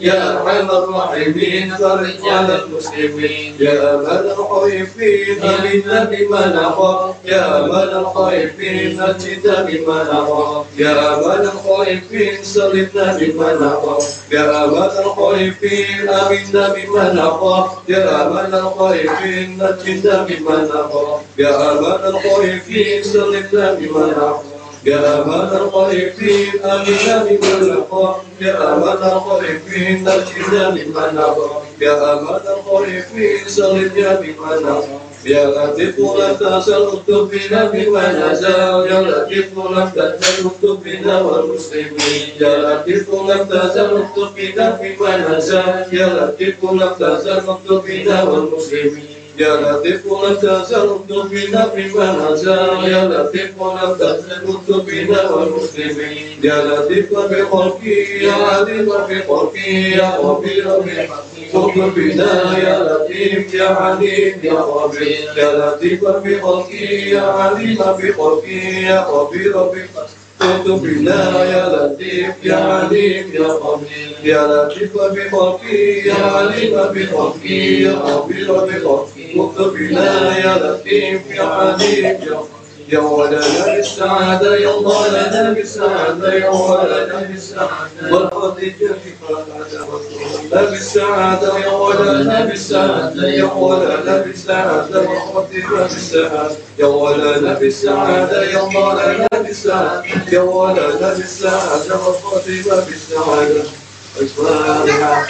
يا أرحم الراحمين فرج على المسلمين يا أمل الخائفين أمنا بما نخاف يا أمل الخائفين نجنا بما نخاف يا أمل الخائفين سلمنا بما نخاف يا أمل الخائفين أمنا بما نخاف يا أمل الخائفين نجنا بما نخاف يا أمل الخائفين سلمنا بما نخاف يا أمان الخائفين أمنا بما نخاف يا أمان الخائفين نجنا بما نخاف يا أمان الخائفين سلمنا بما نخاف يا لطيف لا تزال اكتب بنا بما نزال يا لطيف لا تزال اكتب بنا والمسلمين يا لطيف لا تزال اكتب بنا بما نزال يا لطيف لا تزال اكتب بنا والمسلمين يا لطيف لا تزال اكتب بنا بما نزال يا لطيف لا تزال اكتب بنا والمسلمين يا لطيف بخلقي يا عليم بخلقي يا خبير بحقي اكتب بنا يا لطيف يا عليم يا خبير يا لطيف بخلقي يا عليم بخلقي يا خبير بحقي اكتب بنا يا لطيف يا عليم يا خبير يا لطيف بخلقي يا عليم بخلقي يا خبير بخلقي اكتب بنا يا لطيف يا عليم يا خبير يا ولنا بالسعادة يا الله لنا بالسعادة يا ولنا بالسعادة والخديجة لا بالسعادة يا ولنا بالسعادة يا ولنا بالسعادة والخديجة بالسعادة يا ولنا بالسعادة يا الله لنا بالسعادة يا ولنا بالسعادة والخديجة بالسعادة الفاتحة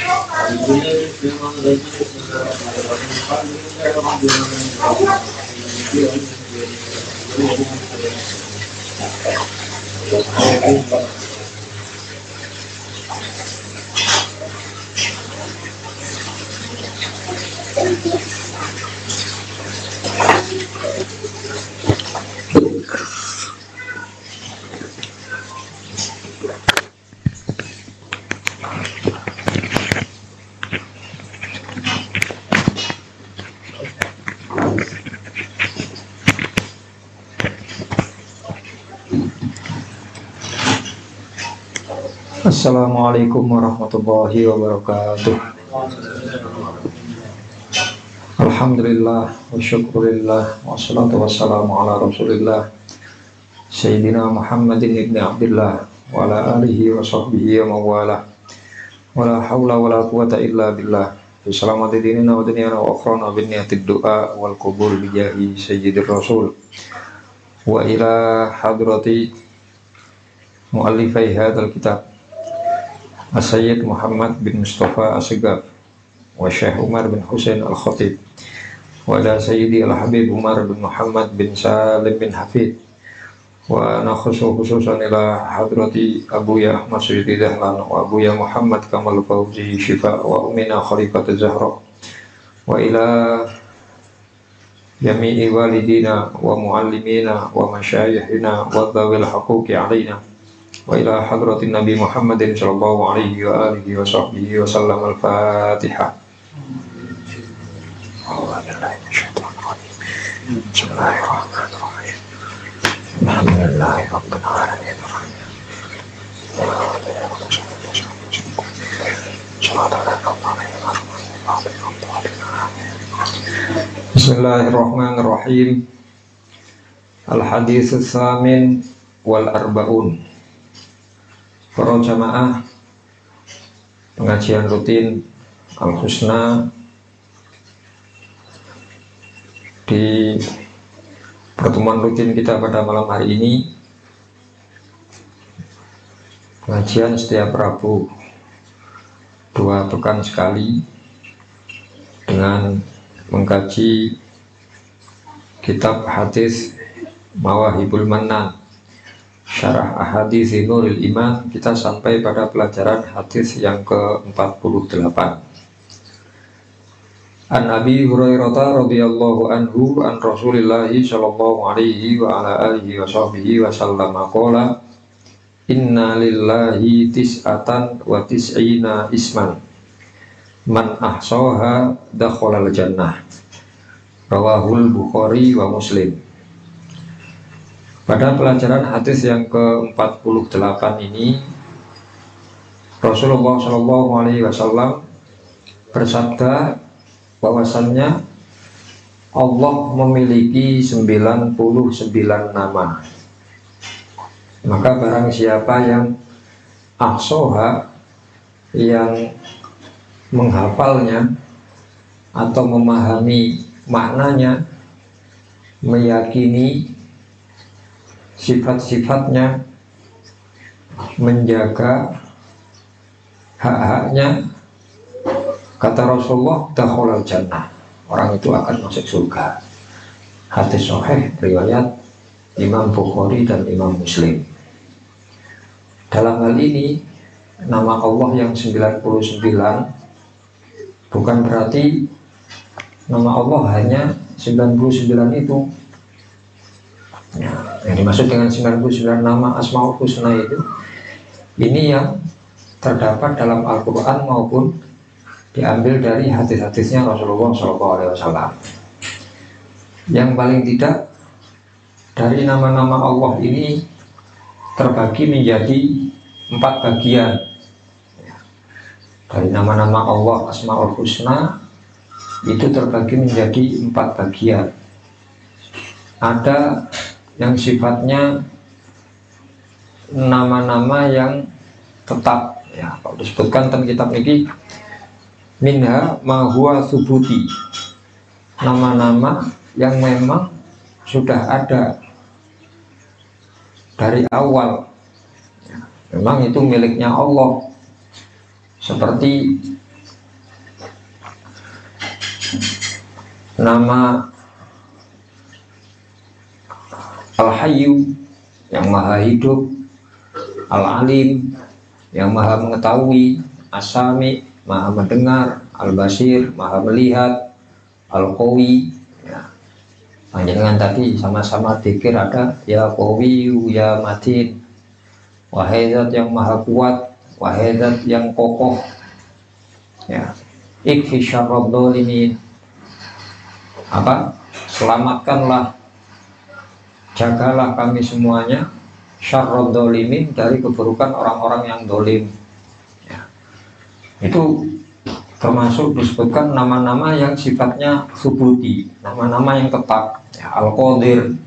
Assalamualaikum warahmatullahi wabarakatuh. Alhamdulillah wa syukurillah wassalatu wassalamu ala rasulillah Sayyidina Muhammadin ibn Abdillah wa ala alihi wa sahbihi wa mawala wa la hawla wa la quwata illa billah Bissalamati dinina wa dunyana wa akhrana bin niyatid du'a wal qubul bijahi sayyidir rasul wa ila hadrati muallifai hadal kitab As-Sayyid Muhammad bin Mustafa As-Sigaf wa Syekh Umar bin Husain Al-Khatib wa ala Sayyidi Al-Habib Umar bin Muhammad bin Salim bin Hafid wa nakhusu khususan ila hadrati Abu Ya Ahmad Suyuti Dahlan wa Abu Ya Muhammad Kamal Fauzi Syifa wa Umina Khalifat Zahra wa ila jami'i walidina wa muallimina wa masyayihina wa dhawil haquqi alaina wa ila hadratin Nabi Muhammadin sallallahu alaihi wa alihi wa sahbihi wa sallam al-Fatihah. Bismillahirrahmanirrahim. Alhamdulillahirabbil alamin. Bismillahirrahmanirrahim. Al-hadits tsamin wal arbaun. Para jamaah pengajian rutin Al-Husna, di pertemuan rutin kita pada malam hari ini, pengajian setiap Rabu 2 pekan sekali dengan mengkaji kitab hadis Mawahibul Mannan Syarah Ahadits Nurul Iman. Kita sampai pada pelajaran hadis yang ke-48. An Abi Hurairah radhiyallahu anhu an Rasulillah sallallahu alaihi wa ala alihi wa sahbihi wa sallam qala inna lillahi tis'atan wa tis'ina isman man ahsaha dakhalal jannah. Rawahul Bukhari wa Muslim. Pada pelajaran hadis yang ke-48 ini Rasulullah Shallallahu Alaihi Wasallam bersabda bahwasannya Allah memiliki 99 nama. Maka barang siapa yang ahsoha, yang menghafalnya atau memahami maknanya, meyakini sifat-sifatnya, menjaga hak-haknya, kata Rasulullah, dakhalal jannah, orang itu akan masuk surga. Hadis sahih riwayat Imam Bukhari dan Imam Muslim. Dalam hal ini nama Allah yang 99 bukan berarti nama Allah hanya 99 itu. Yang dimaksud dengan 99 nama Asmaul Husna itu, ini yang terdapat dalam Al-Quran maupun diambil dari hadis-hadisnya Rasulullah SAW. Yang paling tidak dari nama-nama Allah ini terbagi menjadi 4 bagian. Dari nama-nama Allah Asmaul Husna itu terbagi menjadi 4 bagian. Ada yang sifatnya nama-nama yang tetap, ya, kalau disebutkan dalam kitab ini, minha ma huwa subuti, nama-nama yang memang sudah ada dari awal, ya, memang itu miliknya Allah, seperti nama Al-Hayyu yang maha hidup, Al-Alim yang maha mengetahui, As-Sami maha mendengar, Al-Basir maha melihat, Al-Qawi, ya, panjangan tadi sama-sama dikir ada ya Qawi ya Matin, wahai zat yang maha kuat, wahai zat yang kokoh, ya, ikfi syarrad dzalimin, apa, selamatkanlah, jagalah kami semuanya, syarrad dzalimin, dari keburukan orang-orang yang dolim, ya. Itu termasuk disebutkan nama-nama yang sifatnya subuti, nama-nama yang tetap, ya. Al-Qadir,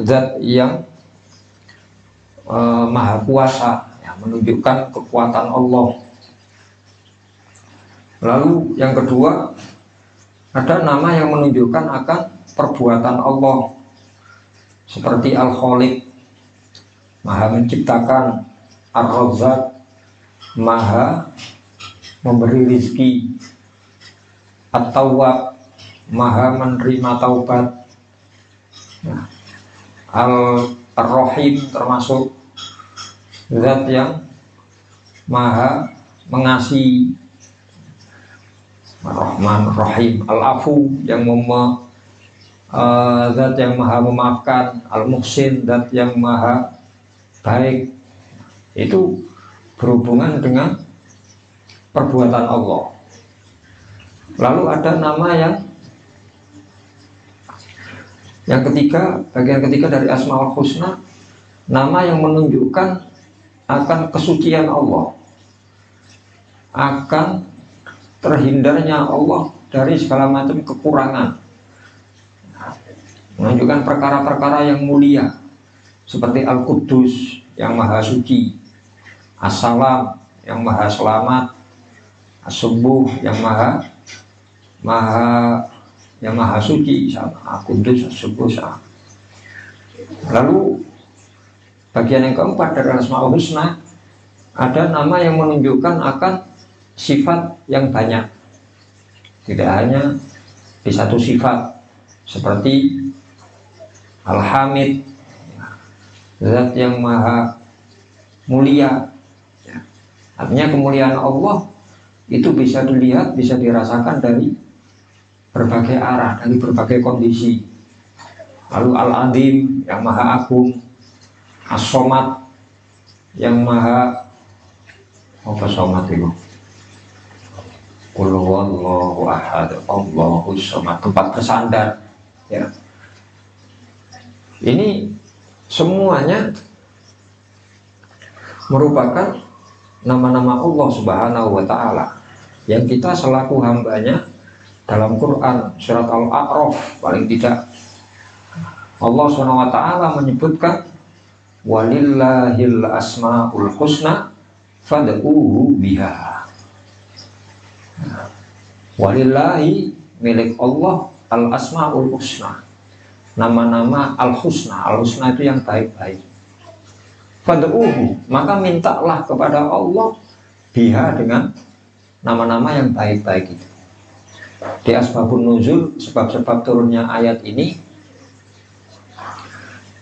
zat yang maha kuasa, ya, menunjukkan kekuatan Allah. Lalu yang kedua, ada nama yang menunjukkan akan perbuatan Allah, seperti Al-Khaliq, maha menciptakan, Ar-Razzaq, maha memberi rizki, At-Tawwab, maha menerima taubat, nah, Ar-Rahim termasuk zat yang maha mengasihi, Ar-Rahman Rahim, Al-Afu yang zat yang maha memaafkan, Al-Muhsin zat yang maha baik. Itu berhubungan dengan perbuatan Allah. Lalu ada nama yang ketiga, bagian ketiga dari Asmaul Husna, nama yang menunjukkan akan kesucian Allah, akan terhindarnya Allah dari segala macam kekurangan, menunjukkan perkara-perkara yang mulia, seperti Al-Quddus yang maha suci, As-Salam yang maha selamat, As-Subuh yang maha suci, Al-Quddus, As-Subuh. Lalu bagian yang keempat dari Asmaul Husna, ada nama yang menunjukkan akan sifat yang banyak, tidak hanya di satu sifat, seperti Al-Hamid, zat yang maha mulia, ya. Artinya kemuliaan Allah itu bisa dilihat, bisa dirasakan dari berbagai arah, dari berbagai kondisi. Lalu Al-Azim yang maha agung, As-Somad yang maha, apa Somad itu? Qul huwallahu ahad, Allahus samad, tempat bersandar, ya. Ini semuanya merupakan nama-nama Allah Subhanahu wa Ta'ala yang kita selaku hambanya. Dalam Quran surat Al-A'raf paling tidak Allah Subhanahu wa Ta'ala menyebutkan walillahil asmaul husna fad'uhu biha. Walillahi, milik Allah, al asmaul husna, nama-nama al husna. Al husna itu yang baik-baik. Fad'uhu, maka mintalah kepada Allah biha, dengan nama-nama yang baik-baik itu. Di asbabun nuzul, sebab-sebab turunnya ayat ini,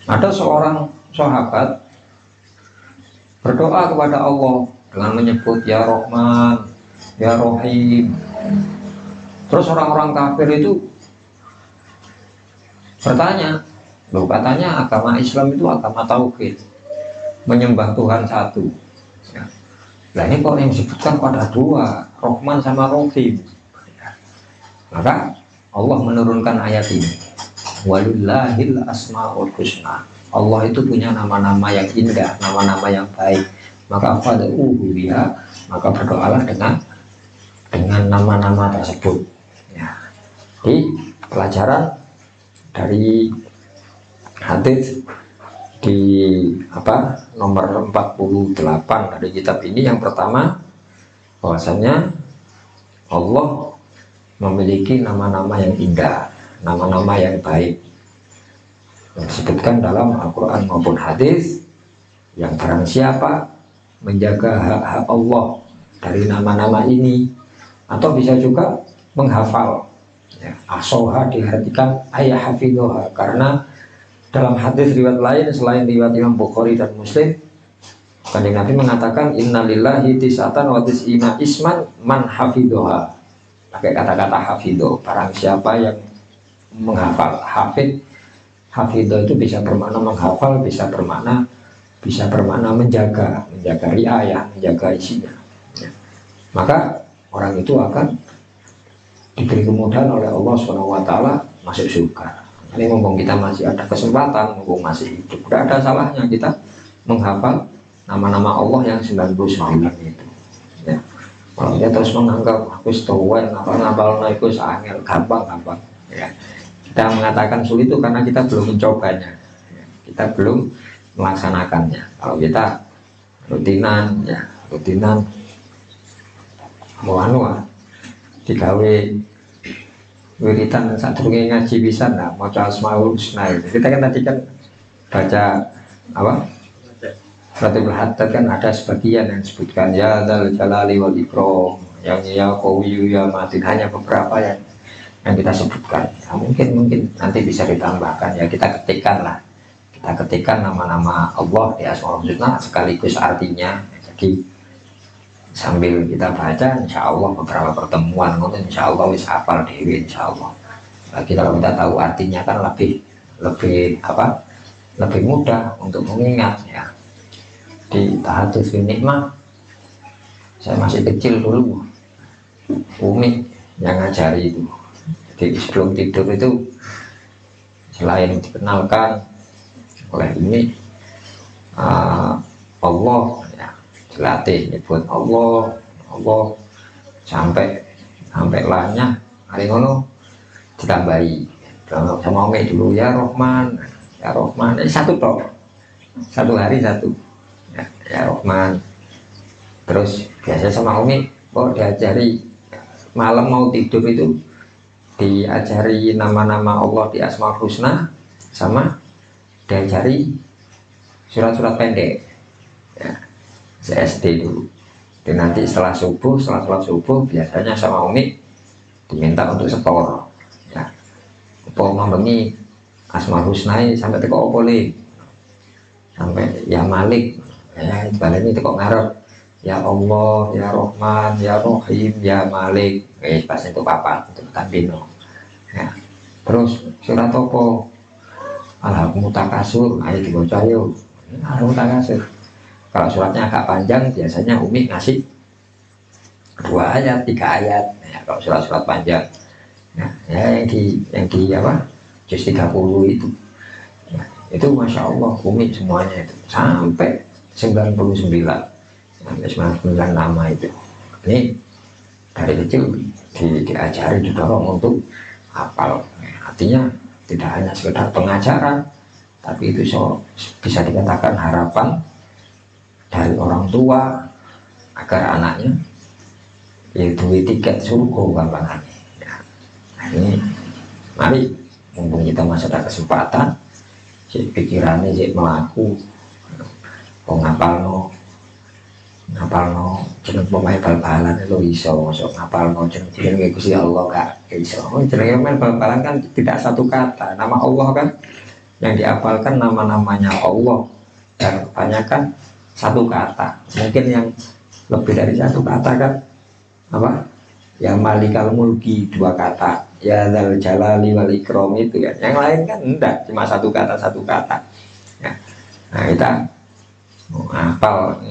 ada seorang sahabat berdoa kepada Allah dengan menyebut ya Rahman, ya Rahim. Terus orang-orang kafir itu bertanya, loh katanya agama Islam itu agama tauhid, menyembah Tuhan satu. Nah ini kok yang disebutkan pada dua, Rahman sama Rahim. Maka Allah menurunkan ayat ini, walillahil asmaul husna. Allah itu punya nama-nama yang indah, nama-nama yang baik. Maka fad'uhu biha, maka berdoalah dengan nama-nama tersebut. Ya. Di pelajaran dari hadis di nomor 48 dari kitab ini, yang pertama bahwasanya Allah memiliki nama-nama yang indah, nama-nama yang baik, yang disebutkan dalam Al-Quran maupun hadis. Yang barang siapa menjaga hak-hak Allah dari nama-nama ini, atau bisa juga menghafal, ya, ahsoha diartikan ayah hafidhoha, karena dalam hadis riwayat lain selain riwayat Imam Bukhari dan Muslim, Kanjeng Nabi mengatakan innalillahi tis'atan wa tis'ina isman man hafidhoha, pakai kata-kata hafidho. Barang siapa yang menghafal, hafidho itu bisa bermakna menghafal, bisa bermakna menjaga riayah, menjaga isinya, ya. Maka orang itu akan diberi kemudahan oleh Allah SWT masuk surga. Ini mumpung kita masih ada kesempatan, mumpung masih hidup, tidak ada salahnya kita menghafal nama-nama Allah yang 99 itu, ya. Kalau dia terus menganggap aku setuan ngapal itu sangat gampang, ya. Kita mengatakan sulit itu karena kita belum mencobanya, ya. Kita belum melaksanakannya. Kalau kita rutinan mau digawe wiritan saat ngaji bisa nggak mau asmaul husna. Kita kan tadi kan baca Ratibul Haddad kan ada sebagian yang disebutkan ya dzal jalali wal ikram, yang ya qawiyu ya matin, hanya beberapa yang kita sebutkan. Ya, mungkin nanti bisa ditambahkan, ya kita ketikkan nama-nama Allah di Asmaul Husna sekaligus artinya. Jadi sambil kita baca, insya Allah beberapa pertemuan insya Allah wis hafal dewi, insya Allah. Lagi kalau kita tahu artinya kan lebih mudah untuk mengingat, ya. Di Tahadzuts bin Nikmah, saya masih kecil dulu, Umi yang ngajari itu. Jadi sebelum tidur itu selain dikenalkan oleh Umi, Allah, ya, dilatih nyebut Allah sampai lahnya hari ngono ditambahi sama Umi dulu ya Rahman, satu hari satu. Ya Rahman. Terus biasa sama Umi diajari malam mau tidur itu diajari nama-nama Allah di Asmaul Husna, sama diajari surat-surat pendek, ya, SD dulu. Dan nanti setelah sholat subuh biasanya sama Umi diminta untuk setor, ya, apa membengi Asmaul Husna sampai teko boleh sampai ya Malik, ya balik itu kok ngarep ya Allah, ya Rahman, ya Rahim, ya Malik, pas itu papat untuk tandino, ya. Terus surat apa? Al-Mutakasur, ayo dibaca yuk. Al-Mutakasur. Kalau suratnya agak panjang biasanya Umi ngasih 2 ayat, 3 ayat, ya, kalau surat-surat panjang, ya, yang di juz 30 itu, ya, itu Masya Allah Umi semuanya itu sampai 99. 99 nama itu. Ini dari kecil diajari, didorong untuk hafal. Artinya tidak hanya sekedar pengajaran, tapi itu bisa dikatakan harapan dari orang tua agar anaknya yaitu tiket surga gampangannya. Ya. Nah ini mari mumpung kita masih ada kesempatan, si pikirannya si melaku, ngapalno jeneng pemain bal-balan itu iso, masuk ngapalno jeneng Gusti Allah gak iso. Jeneng pemain bal-balan kan tidak satu kata, nama Allah kan yang diapalkan nama-namanya Allah dan kebanyakan satu kata. Mungkin yang lebih dari satu kata kan apa? Ya Malikal Mulki 2 kata, ya Dzal Jalali wal Ikram itu ya. Yang lain kan enggak, cuma satu kata ya. Nah kita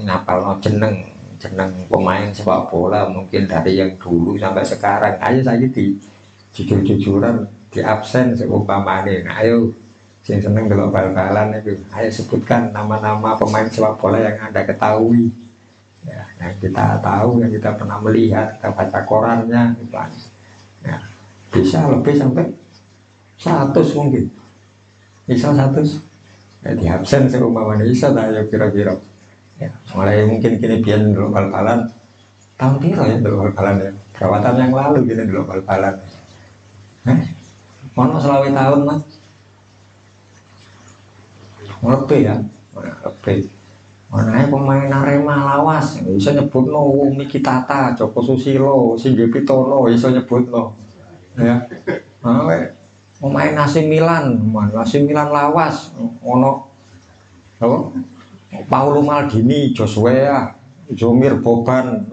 ngapal jeneng pemain sepak bola mungkin dari yang dulu sampai sekarang. Ayo saya jujur-jujuran di absen seumpamane. Nah, ayo sing seneng delok bal-balan itu, ayo sebutkan nama-nama pemain sepak bola yang Anda ketahui. Ya, yang kita tahu, yang kita pernah melihat, kita baca korannya gitu. Ya, bisa lebih sampai 100 mungkin. Bisa 100. Ya, di absen seumpamane bisa tak ayo kira-kira. Ya, mulai mungkin kini biar dulu bal-balan tahun kira ya dulu bal-balan ya. Perawatan yang lalu gini dulu bal-balan. Mana selawe tahun mas? Lebih ya, lebih. Mana pemain Arema lawas, bisa nyebut no Miki Tata, Joko Susilo, Singgih Pitono, bisa nyebut no. Ya, pemain AC Milan lawas, ono, apa? Paulo Maldini, Joshua, Jomir Boban,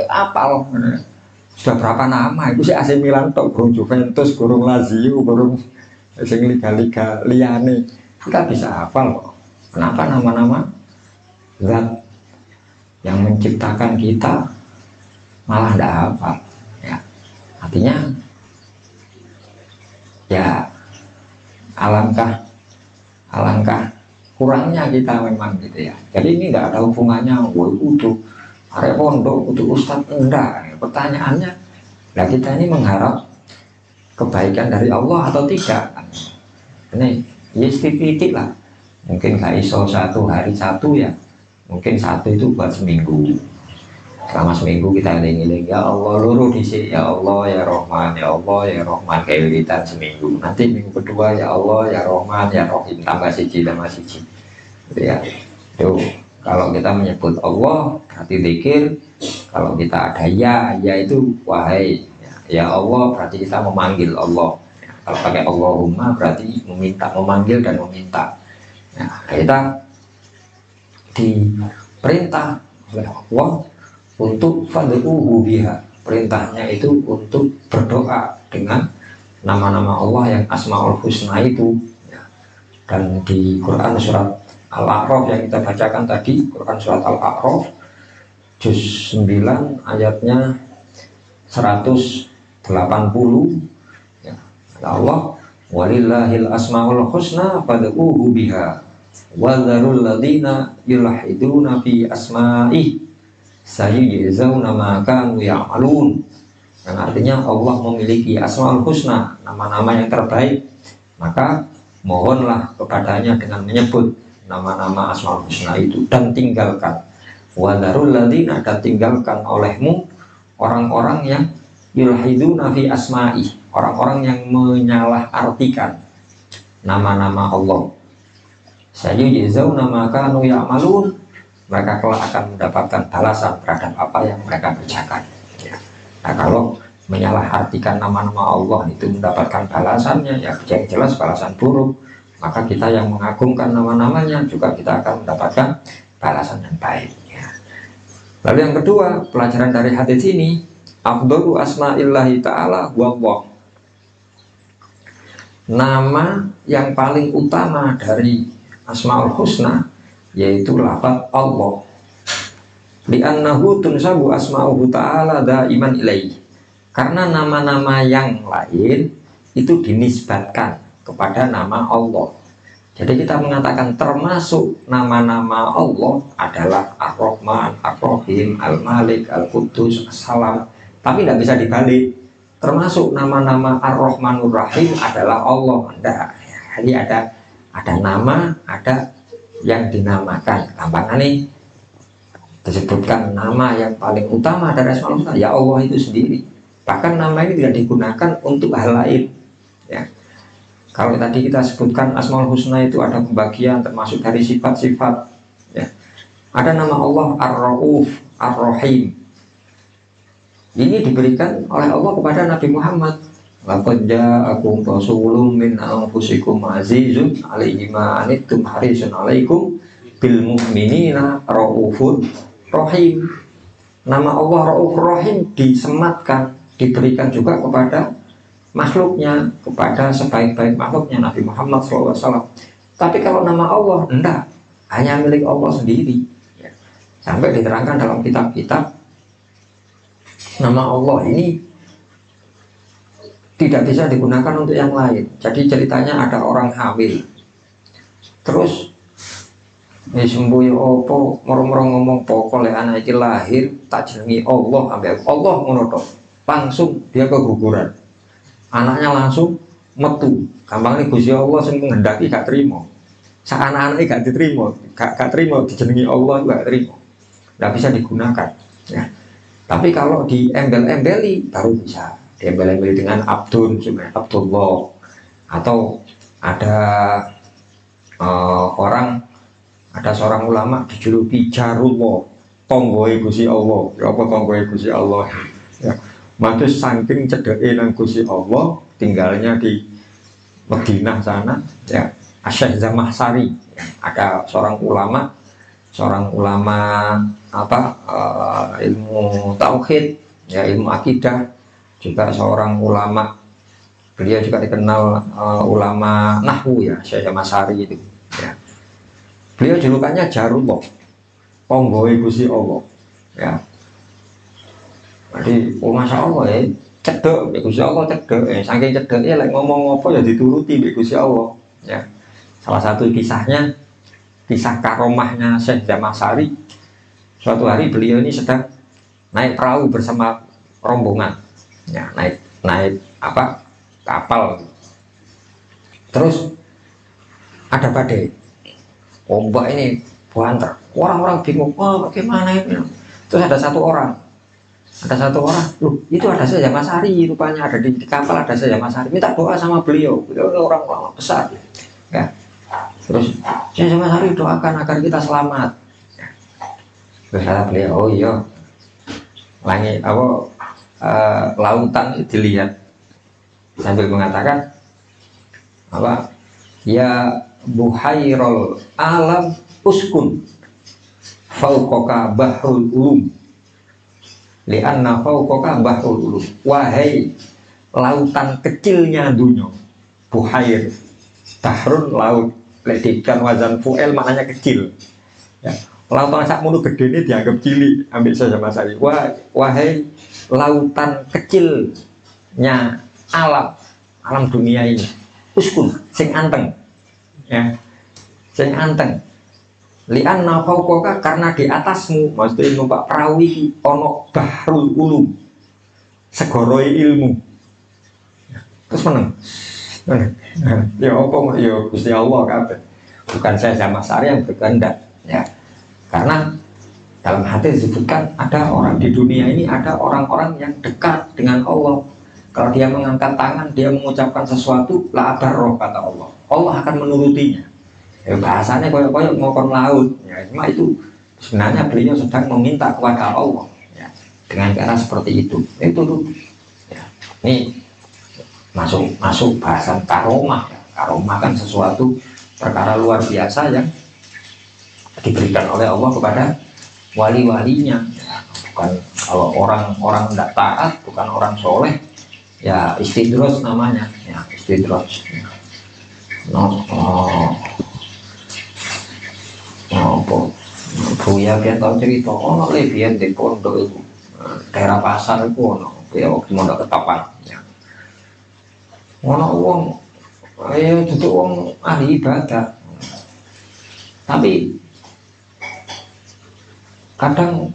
apal. Sudah berapa nama? Itu si AC Milan tok, burung Juventus, burung Lazio, burung sing liga-liga liane. Kita bisa hafal kok. Kenapa nama-nama zat yang menciptakan kita malah tidak hafal? Ya, artinya ya alangkah kurangnya kita memang gitu ya. Jadi ini tidak ada hubungannya untuk arek pondok, untuk ustadz, enggak. Pertanyaannya, nah kita ini mengharap kebaikan dari Allah atau tidak? Ini ya titik lah. Mungkin gak iso 1 hari 1 ya. Mungkin 1 itu buat seminggu. Selama seminggu kita ngiling-ngiling, ya Allah luruh disini, ya Allah ya Rahman, ya Allah ya Rahman, kayak wiridan seminggu. Nanti minggu kedua ya Allah ya Rahman ya Rahim, tambah siji. Gitu ya. Itu kalau kita menyebut Allah berarti zikir. Kalau kita ada ya itu wahai ya Allah, berarti kita memanggil Allah. Ya, kalau pakai Allahumma berarti memanggil dan meminta. Nah, kita diperintah oleh Allah untuk fad'uhu biha. Perintahnya itu untuk berdoa dengan nama-nama Allah yang Asmaul Husna itu. Ya. Dan di Quran surat Al-A'raf yang kita bacakan tadi, Quran surat Al-A'raf juz 9 ayatnya 180 ya. Allah walillahil asmaul husna fad'uhu biha wa dzarul ladzina yulhiduna fi asma'ih sayujzauna ma kanu ya'malun. Yang artinya Allah memiliki asmaul husna, nama-nama yang terbaik, maka mohonlah kepadanya dengan menyebut nama-nama asmaul husna itu dan tinggalkan wadarul ladina, dan tinggalkan olehmu orang-orang yang yulhiduna fi asma'i, orang-orang yang menyalahartikan nama-nama Allah. Sayujzauna ma kanu ya'malun, mereka kelak akan mendapatkan balasan terhadap apa yang mereka kerjakan. Ya. Nah kalau menyalahartikan nama-nama Allah itu mendapatkan balasannya, ya yang jelas balasan buruk. Maka kita yang mengagungkan nama-namanya juga kita akan mendapatkan balasan yang baik. Ya. Lalu yang kedua, pelajaran dari hadis ini, afdalu asma'illahi ta'ala huwallah. Nama yang paling utama dari Asmaul Husna yaitu lafaz Allah. Li'annahu tunsabu asma'uhu ta'ala daiman ilaihi. Karena nama-nama yang lain itu dinisbatkan kepada nama Allah. Jadi kita mengatakan termasuk nama-nama Allah adalah Ar-Rahman, Ar-Rahim, Al-Malik, Al-Quddus, As-Salam. Tapi tidak bisa dibalik. Termasuk nama-nama Ar-Rahmanur Rahim adalah Allah. Tidak. Jadi ada nama, ada yang dinamakan. Gampang nih. Disebutkan nama yang paling utama dari Asmaul Husna, ya Allah itu sendiri. Bahkan nama ini tidak digunakan untuk hal lain. Ya. Kalau tadi kita sebutkan Asmaul Husna itu ada pembagian termasuk dari sifat-sifat. Ya. Ada nama Allah Ar-Rauf, Ar-Rahim. Ini diberikan oleh Allah kepada Nabi Muhammad. Laqad ja'akum rasulun min anfusikum azizun 'alaihi ma anittum harisun 'alaikum bil mu'minina raufur rahim. Nama Allah Rauf Rahim disematkan, diberikan juga kepada makhluknya, kepada sebaik-baik makhluknya Nabi Muhammad SAW. Tapi kalau nama Allah enggak, hanya milik Allah sendiri. Sampai diterangkan dalam kitab-kitab, nama Allah ini tidak bisa digunakan untuk yang lain. Jadi ceritanya ada orang hamil, terus sembuh opo moro-moro ngomong pokoknya anak iki lahir tak jenengi Allah, ambek Allah ngono tok. Langsung dia keguguran. Anaknya langsung metu. Gampang nih Gusti Allah sing menghendaki gak terima. Sak anak-anake gak diterima, gak terima dijenengi Allah gak terima. Enggak bisa digunakan, ya. Tapi kalau diembel-embeli baru bisa. Diembel-embeli dengan Abdun, Abdullah, atau ada ada seorang ulama dijuluki Jarullah, tonggoe Gusti Allah. Ya apa tonggoe Gusti Allah? Ya. Matus saking cedeke nang Gusti Allah, tinggalnya di Madinah sana, ya. Syekh Zamahsari, ya. Ada seorang ulama ilmu tauhid, ya, ilmu akidah, juga seorang ulama. Beliau juga dikenal ulama nahwu, ya, Syekh Zamahsari itu, ya. Beliau julukannya Jarullah, tonggoe Gusti Allah, ya. Jadi, masya Allah ya, cedek, Gusti Allah cedek, saking cedeknya like ngomong apa ya dituruti Gusti Allah, ya. Salah satu kisahnya, kisah karomahnya Syekh Zamahsari. Suatu hari beliau ini sedang naik perahu bersama rombongan, ya, naik kapal. Terus ada badai, ombak ini banter, orang-orang bingung, bagaimana ini? Terus ada satu orang, loh itu ada Syekh Zamahsari, rupanya ada di kapal, ada Syekh Zamahsari, minta doa sama beliau orang besar, ya. Terus Syekh Zamahsari doakan agar kita selamat, ya. Terus kata beliau, oh iya, langit lautan dilihat, sambil mengatakan ya buhairul alam uskun fauqaka bahrul ulum lianna fauqaka bahrul ulum. Wahai lautan kecilnya dunia, buhair, bahrun laut, ledikan wazan fuel maknanya kecil, ya. Lautan sak mulu gede ini dianggap cilik, ambil saja Mas Ali. Wahai lautan kecilnya alam dunia ini, uskun sing anteng, ya, sing anteng. Lian nafaukoka, karena di atasmu, maksudnya numpak perahu iki ono bahrul ulum, segoroi ilmu. Terus meneng. Ya apa ya Gusti Allah kabeh. Bukan saya Zamahsari yang berkehendak, ya. Karena dalam hati disebutkan ada orang di dunia ini, ada orang-orang yang dekat dengan Allah. Kalau dia mengangkat tangan, dia mengucapkan sesuatu, la abarroh, kata Allah. Allah akan menurutinya. Ya, bahasanya koyok-koyok ngokon laut, ya, cuma itu sebenarnya beliau sedang meminta kepada Allah, ya, dengan cara seperti itu. Itu tuh, ya. Ini masuk bahasan karomah, ya. Karomah kan sesuatu perkara luar biasa yang diberikan oleh Allah kepada wali-walinya, ya. Bukan kalau orang tidak taat, bukan orang soleh, ya istidros namanya, ya istidros. Buya biar tahu cerita, ono lebihan di pondok itu, daerah pasar itu ono, ya waktu mondok Ketapang, ya. Ono uang, ayo duduk uang ahli ibadah, Tapi kadang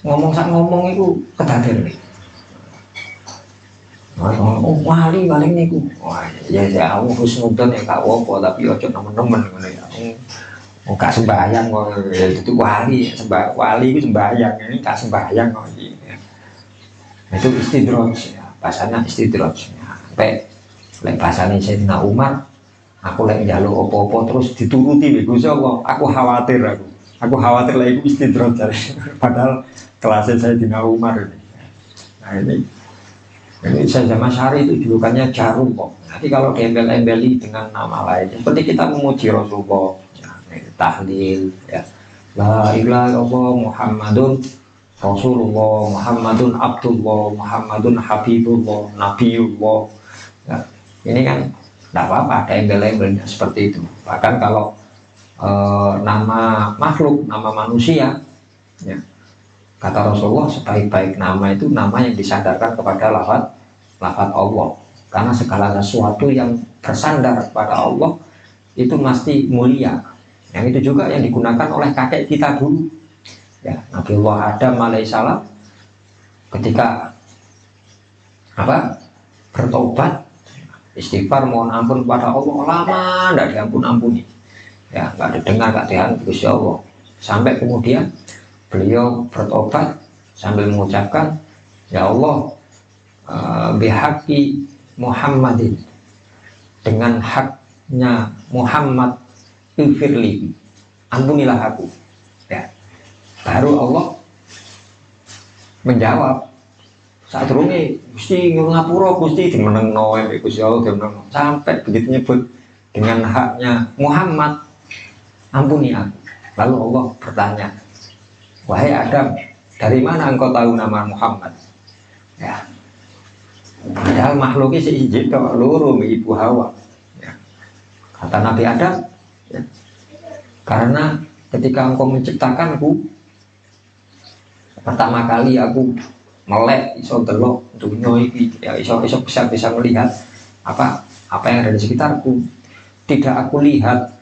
ngomong itu kedader nih. Oh, wali paling niku. Wah, ya aku husnudzon ya gak apa, tapi ojo nemen-nemen ngono ya. Oh, gak sembahyang kok ya itu wali, wali itu sembahyang, ini gak sembahyang kok iki. Itu istidraj ya, bahasanya istidraj. Sampai lek bahasane Sayyidina Umar, aku lek njaluk apa-apa terus dituruti lho Gusti Allah, aku khawatir aku. Aku khawatir lek iku istidraj. Padahal kelasnya Sayyidina Umar ini. Nah ini Sayyidina Masyari itu julukannya jarum kok. Nanti kalau diembel-embeli dengan nama lain, seperti kita memuji Rasulullah, ya, tahlil, ya, la ilaha illallah Muhammadun Rasulullah, Muhammadun Abdullah, Muhammadun Habibullah, Nabiullah. Ya, ini kan tidak apa-apa ada embel-embelnya seperti itu. Bahkan kalau nama makhluk, nama manusia, ya, kata Rasulullah sebaik-baik nama itu nama yang disandarkan kepada lafaz Allah, karena segala sesuatu yang bersandar kepada Allah itu mesti mulia. Yang itu juga yang digunakan oleh kakek kita dulu, ya, Nabiullah Adam alaihissalam ketika bertobat istighfar mohon ampun kepada Allah lama tidak diampun-ampuni, ya, nggak didengar, nggak diampuni Gusti Allah, sampai kemudian beliau bertobat sambil mengucapkan, ya Allah, bihaqi Muhammadin, dengan haknya Muhammad, infirli, ampunilah aku. Ya, baru Allah menjawab, saat rungi Gusti ngapura Gusti dimenengno Gusti Allah dimenengno, sampai begitu nyebut dengan haknya Muhammad, ampuni aku. Lalu Allah bertanya, wahai Adam, dari mana engkau tahu nama Muhammad? Ya, padahal makhluknya seijik kok loro ibu Hawa. Ya. Kata Nabi Adam, ya, karena ketika engkau menciptakanku, pertama kali aku melek iso delok dunia iki, ya, iso bisa melihat apa yang ada di sekitarku. Tidak aku lihat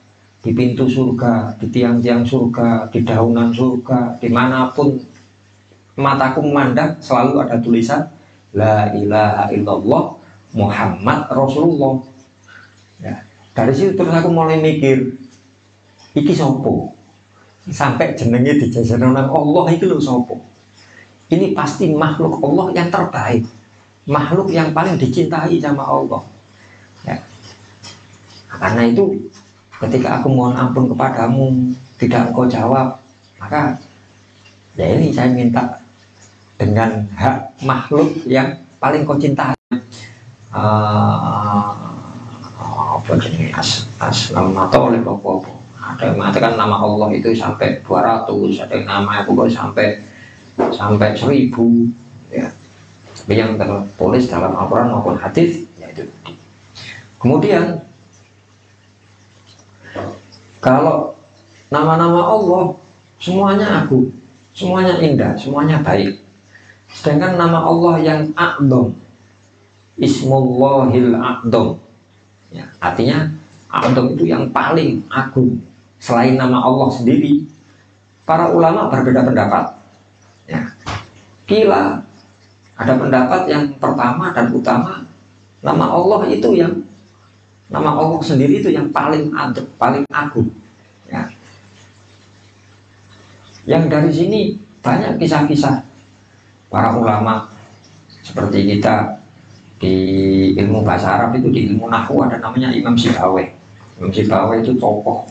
di pintu surga, di tiang-tiang surga, di daunan surga, dimanapun mataku memandang selalu ada tulisan la ilaha illallah Muhammad Rasulullah. Ya, dari situ terus aku mulai mikir, iki sopo? Sampai jenenge dijajar nang Allah iki lho sopo? Ini pasti makhluk Allah yang terbaik, makhluk yang paling dicintai sama Allah. Ya. Karena itu ketika aku mohon ampun kepadamu tidak engkau jawab, maka ya ini saya minta dengan hak makhluk yang paling kau cintai. Apa jenis aslam atau oleh apa-apa. Ada yang mengatakan nama Allah itu sampai 200, ada yang nama itu sampai 1000, ya. Tapi yang tertulis dalam Al-Quran maupun hadis yaitu. Kemudian kalau nama-nama Allah semuanya agung, semuanya indah, semuanya baik. Sedangkan nama Allah yang a'dham, Ismullahil a'dham, ya, artinya a'dham itu yang paling agung selain nama Allah sendiri. Para ulama berbeda pendapat. Ya. Kila ada pendapat yang pertama dan utama, nama Allah itu yang nama Allah sendiri itu yang paling agung. Ya. Yang dari sini banyak kisah-kisah para ulama seperti kita di ilmu bahasa Arab itu, di ilmu nahwu ada namanya Imam Sibawayh. Imam Sibawayh itu tokoh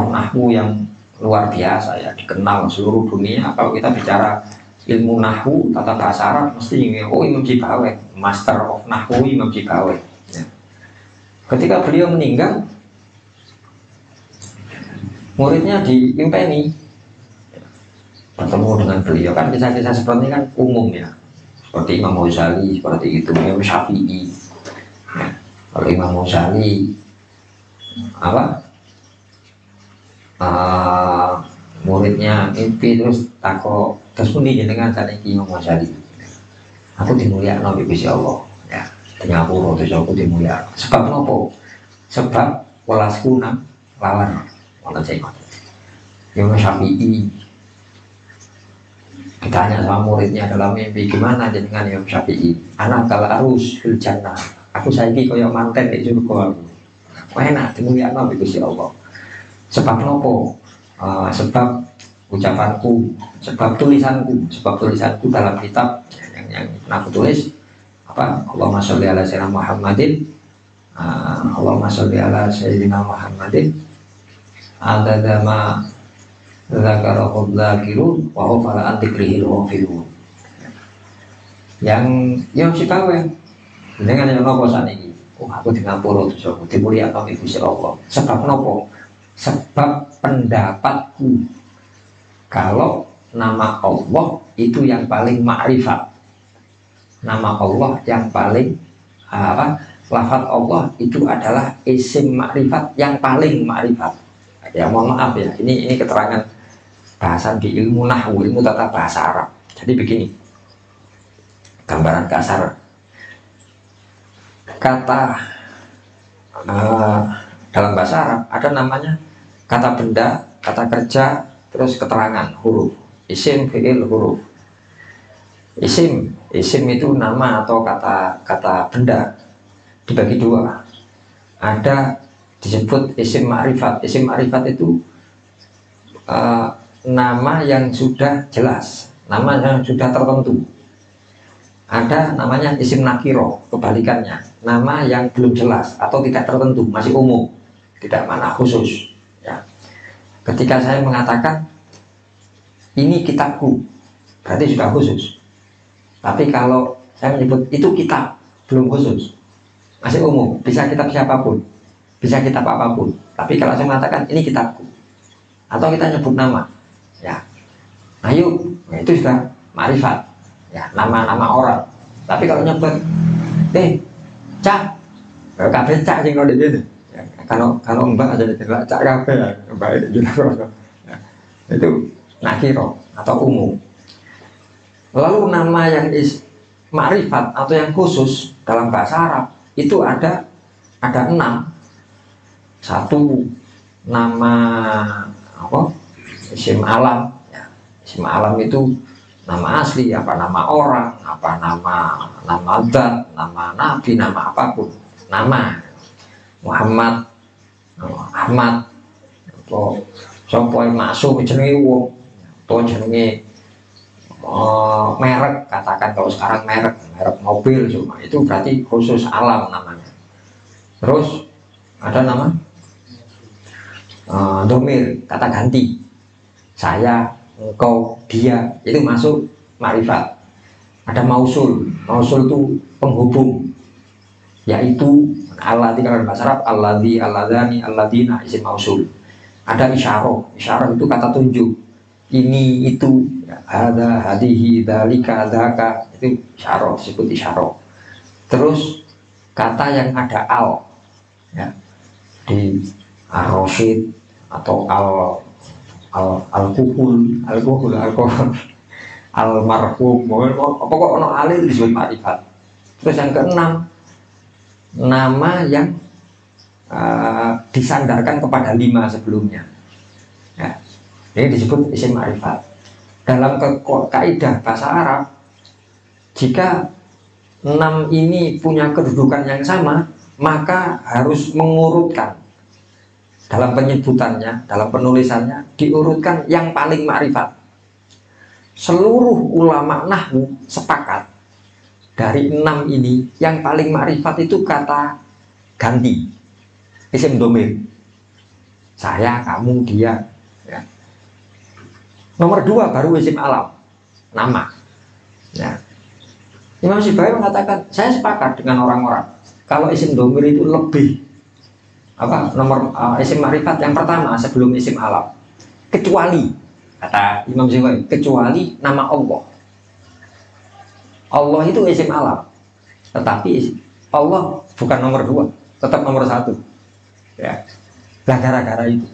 nahwu yang luar biasa, ya, dikenal seluruh dunia. Kalau kita bicara ilmu nahwu tata bahasa Arab mesti Imam Sibawayh, master of nahwu Imam Sibawayh. Ya. Ketika beliau meninggal, muridnya diimpeni bertemu dengan beliau. Kan kisah-kisah seperti ini kan umum, ya, seperti Imam Ghazali seperti itu, Imam Syafi'i. Ya. Kalau Imam Ghazali muridnya mimpi terus takut terus pun dengan saniki Imam Ghazali, aku dimulyakno Gusti Allah, ya, nyapuro terus aku dimulyakno sebab nopo? Sebab welasku nang lawan Ono sing Imam Syafi'i ditanya sama muridnya dalam mimpi, gimana dengan Imam Syafi'i? Anak kalau arus fil jannah, aku saiki kaya manten di surga. Enak dimulyakno Gusti Allah. Sebab nopo? Sebab ucapanku, sebab tulisanku dalam kitab yang aku tulis apa? Allahumma sholli ala sayyidina Muhammadin, Allahumma sholli ala sayyidina Muhammadin, adada ma dzakarahu dzakirun wa ghafara an dzikrihil ghafilun. Yang Sipawe dengan yang nopo saniki? Aku di ngapura dosaku dimulyakno Gusti Allah. Sebab nopo? Sebab pendapatku kalau nama Allah itu yang paling makrifat, nama Allah yang paling lafaz Allah itu adalah isim makrifat yang paling makrifat. Ya mohon maaf ya, ini keterangan bahasan di ilmu nahwu, ilmu tata bahasa Arab. Jadi begini, gambaran kasar kata dalam bahasa Arab ada namanya kata benda, kata kerja, terus keterangan huruf, isim, fi'il, huruf. Isim itu nama atau kata benda dibagi dua. Ada disebut isim ma'rifat. Isim ma'rifat itu nama yang sudah jelas, nama yang sudah tertentu. Ada namanya isim nakiro, kebalikannya, nama yang belum jelas atau tidak tertentu, masih umum, tidak mana khusus. Ya. Ketika saya mengatakan ini kitabku, berarti sudah khusus. Tapi kalau saya menyebut itu kitab, belum khusus, masih umum, bisa kitab siapapun, bisa kitab apapun. Tapi kalau saya mengatakan ini kitabku, atau kita nyebut nama, ya, ayo, nah itu sudah ma'rifat, ya, nama-nama orang. Tapi kalau nyebut, cak, kabeh cak sing ngono dene. Ya, kalau mbak aja tidak cak kabeh ya, mbak itu juga. Ya, itu nakiro atau umum. Lalu nama yang ma'rifat atau yang khusus dalam bahasa Arab itu ada 6. Satu nama apa? Isim alam. Ya, isim alam itu nama asli, apa nama orang, apa nama zat, nama nabi, nama apapun, nama Muhammad, Ahmad, atau sapa masuk jenenge wong, atau jenenge merek, katakan kalau sekarang merek mobil cuma itu berarti khusus alam namanya. Terus ada nama domir, kata ganti, saya, engkau, dia, itu masuk ma'rifat. Ada mausul itu penghubung, yaitu alladzi kalau bahasa Arab alladzi, alladzani, alladzina, isim mausul. Ada isyarah itu kata tunjuk, ini itu, ada, hadihi, dalika, dzaka, itu isyarah, disebut isyarah. Terus kata yang ada al, ya, di ar-rasyid atau al-kuhul, al-marhum, pokok ono alih itu disebut ma'rifat. Terus yang keenam, nama yang disandarkan kepada 5 sebelumnya, ya, ini disebut isim ma'rifat. Dalam kaidah bahasa Arab, jika 6 ini punya kedudukan yang sama, maka harus mengurutkan dalam penyebutannya, dalam penulisannya, diurutkan yang paling ma'rifat. Seluruh ulama nahwu sepakat dari 6 ini yang paling ma'rifat itu kata ganti, isim domir, saya, kamu, dia, ya. Nomor 2 baru isim alam, nama, ya. Imam Sipawe mengatakan, saya sepakat dengan orang-orang kalau isim domir itu lebih nomor isim ma'rifat yang pertama sebelum isim alam, kecuali, kata Imam Sipawe, kecuali nama Allah. Allah itu isim alam, tetapi Allah bukan nomor 2, tetap nomor 1, ya. Nah, gara-gara itu,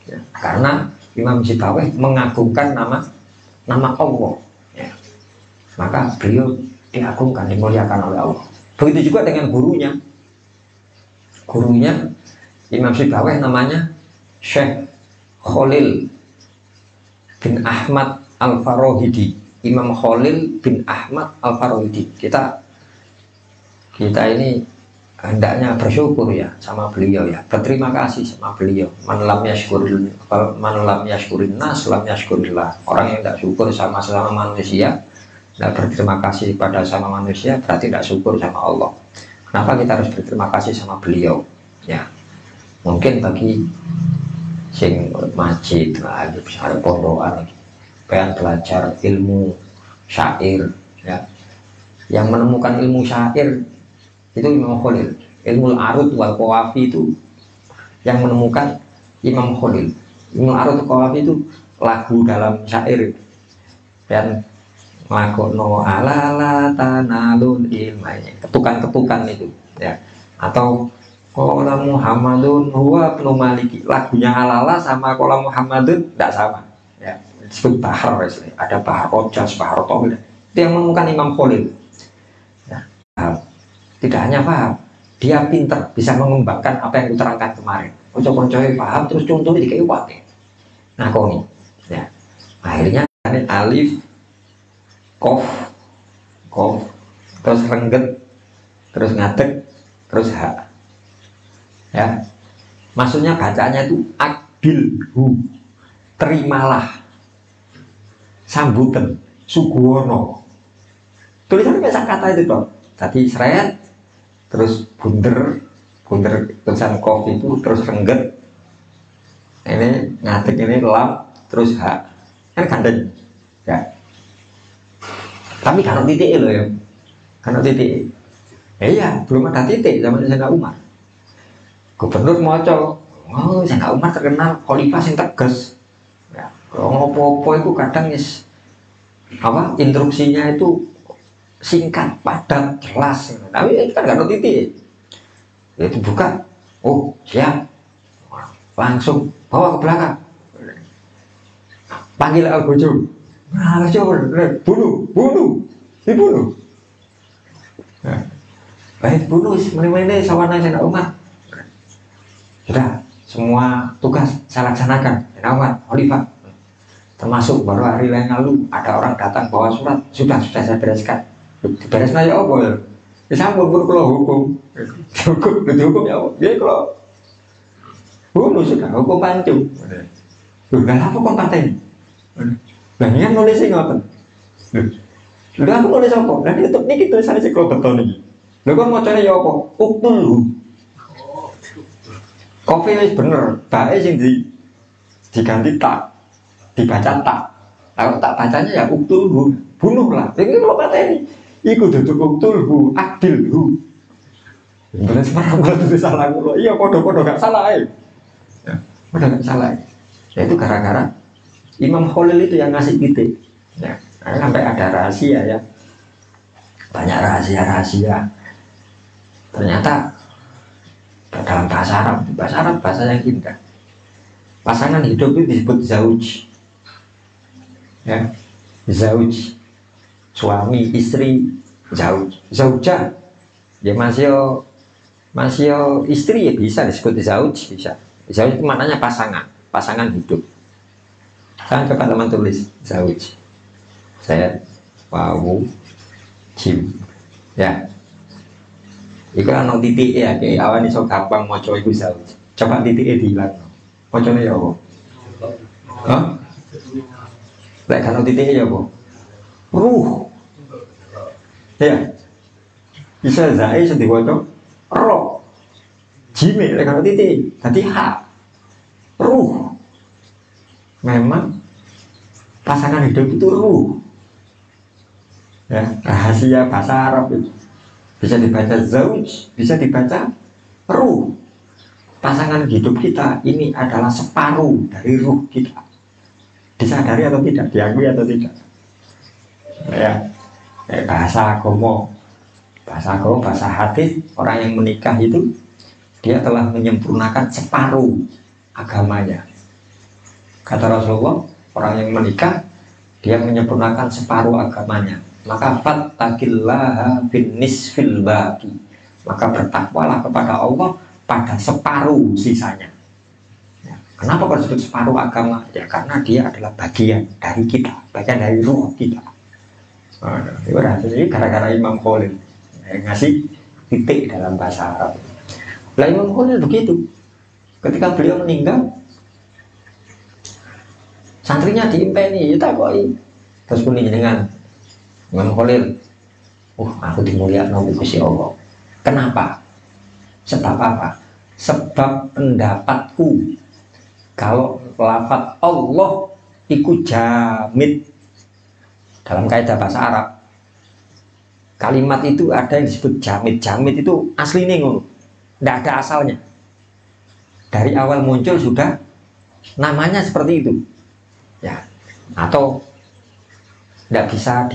ya, karena Imam Sipawe mengagungkan nama Allah, ya, maka beliau diagungkan, dimuliakan oleh Allah. Begitu juga dengan gurunya Imam Sipawe namanya Syekh Khalil bin Ahmad Al-Farahidi. Imam Khalil bin Ahmad Al-Farahidi. Kita ini hendaknya bersyukur ya sama beliau ya, berterima kasih sama beliau. Man lam yashkurin nas lam yashkurillah. Orang yang tidak syukur sama manusia, tidak berterima kasih pada sama manusia, berarti tidak syukur sama Allah. Kenapa kita harus berterima kasih sama beliau ya? Mungkin bagi sing masjid lagi besar pondokan lagi pengen belajar ilmu syair ya, yang menemukan ilmu syair itu Imam Khalil. Ilmu arud wal qawafi itu yang menemukan Imam Khalil. Ilmu arud wal qawafi itu lagu dalam syair dan lakono ala tanalun ilmanya, ketukan-ketukan itu ya. Atau qala Muhammadun huwa ibnu Maliki, lagunya alala sama qala Muhammadun tidak sama ya, disebut bahar, ada bahar ojas, bahar tawil, itu yang menemukan Imam Khalil ya. Tidak hanya paham, dia pinter, bisa mengembangkan apa yang diterangkan kemarin. Konco-koncoy paham, terus contohnya dikayu pakai. Nah, koni, ya. Akhirnya alif, kof, terus rengget, terus ngadeg, terus ha. Ya, maksudnya bacanya itu akbilhu, terimalah, sambutan, suguwono. Tulisannya biasa kata itu toh. Tadi seret, terus bunder tulisan kof itu, terus rengget, ini ngadeg, ini lam, terus ha, kan gandeng ya. Tapi kalau titik loh ya, kalau titik iya belum ada titik zaman Sayyidina Umar. Gubernur moco, oh Sayyidina Umar terkenal khalifah yang tegas ya. Kalau ngopo-opo itu kadang is apa instruksinya itu singkat, padat, jelas. Tapi kita nggak ada titik. Itu buka, oh siap, langsung bawa ke belakang, panggil al-bojo, nah coba bunuh, dibunuh. Nah, baik bunuh, mana sawana Sayyidina Umar. Sudah, semua tugas saya laksanakan, Sayyidina Umar, khalifah. Termasuk baru hari yang lalu ada orang datang bawa surat, sudah saya bereskan. Beresnya ya apa ya? Disambut pun kalau hukum ya apa? Ya kalau bunuh sudah, hukum pancu. Udah apa kok paten? Nah ini kan nulis apa? Udah aku nulis apa? Nah itu nih kita tulisannya si kalau betul nih. Lu kan mau cari ya apa? Uktul. Kopi bener, baik sih diganti tak, dibaca tak. Kalau tak bacanya ya uktul, bunuh lah. Ini kalau paten iku duduk uktul adil bener semarang kalau itu salah lo iya podo-podo gak salah ya udah gak salah ya itu gara-gara Imam Khalil itu yang ngasih titik ya, sampai ada rahasia ya, banyak rahasia ternyata dalam bahasa Arab bahasa yang indah. Pasangan hidup itu disebut zauj ya, zauj, suami, istri, zaujah ya, masih istri ya bisa disebut zauj, bisa. Zauj itu maknanya pasangan hidup. Saya coba teman tulis zauj, saya wawu jim ya, itu kan titik ya, kayak awan iso gampang mau coba itu zauj, coba titiknya dihilang mau coba ya apa? Hah? Lek kalau titiknya ya apa? Ruh ya, bisa zai sedih wajah roh jime kalau titik tadi hak ruh. Memang pasangan hidup itu ruh ya, rahasia bahasa Arab itu bisa dibaca zauj, bisa dibaca ruh. Pasangan hidup kita ini adalah separuh dari ruh kita, disadari atau tidak, diakui atau tidak ya. Bahasa agama, bahasa hadis, orang yang menikah itu dia telah menyempurnakan separuh agamanya. Kata Rasulullah, orang yang menikah dia menyempurnakan separuh agamanya. Maka fattaqillaha bin nisfil baqi, maka bertakwalah kepada Allah pada separuh sisanya ya. Kenapa kok disebut separuh agama? Ya karena dia adalah bagian dari kita, bagian dari ruh kita. Itu ini gara-gara Imam Khalil yang ngasih titik dalam bahasa Arab. Lah Imam Khalil begitu. Ketika beliau meninggal, santrinya diimpeni, kita koi. Terus kuning dengan Imam Khalil, aku dimuliakan oleh Gusti Allah. Kenapa? Sebab apa? Sebab pendapatku kalau lafaz Allah iku jamid dalam kaidah bahasa Arab. Kalimat itu ada yang disebut jamid. Jamid itu aslinya ngono, tidak ada asalnya. Dari awal muncul sudah namanya seperti itu, ya. Atau tidak bisa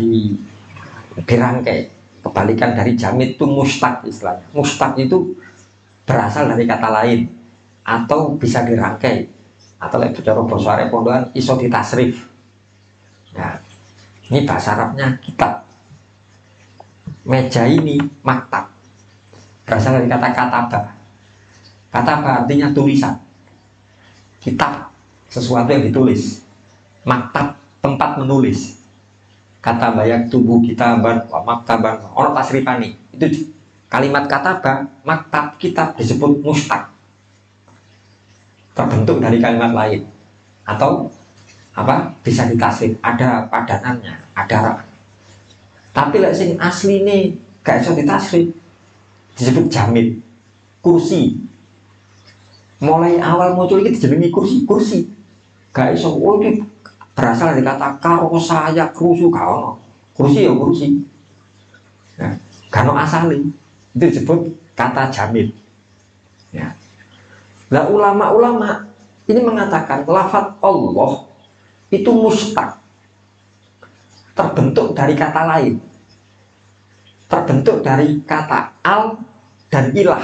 dirangkai. Kebalikan dari jamid itu mustaq istilahnya. Mustaq itu berasal dari kata lain atau bisa dirangkai. Atau lebih cara bahasa Arab pondokan iso ditasrif. Ya. Ini bahasa Arabnya kitab. Meja ini maktab. Berasal dari kata kataba. Kataba artinya tulisan. Kitab sesuatu yang ditulis. Maktab tempat menulis. Kata bayak tubuh kitaban wa maktaban orang tasrifani. Itu kalimat kataba, maktab, kitab disebut mustaq. Terbentuk dari kalimat lain atau apa bisa ditasrif, ada padanannya, ada. Tapi lek sing asli nih gak bisa ditasrif, disebut jamid. Kursi mulai awal muncul ini dijenengi kursi gak iso. Ini berasal dari kata karo saya krusu kau kursi ya kursi. Nah, kano asali itu disebut kata jamid. Ya. Nah ulama-ulama ini mengatakan lafaz Allah itu mustaq, terbentuk dari kata lain, terbentuk dari kata al dan ilah.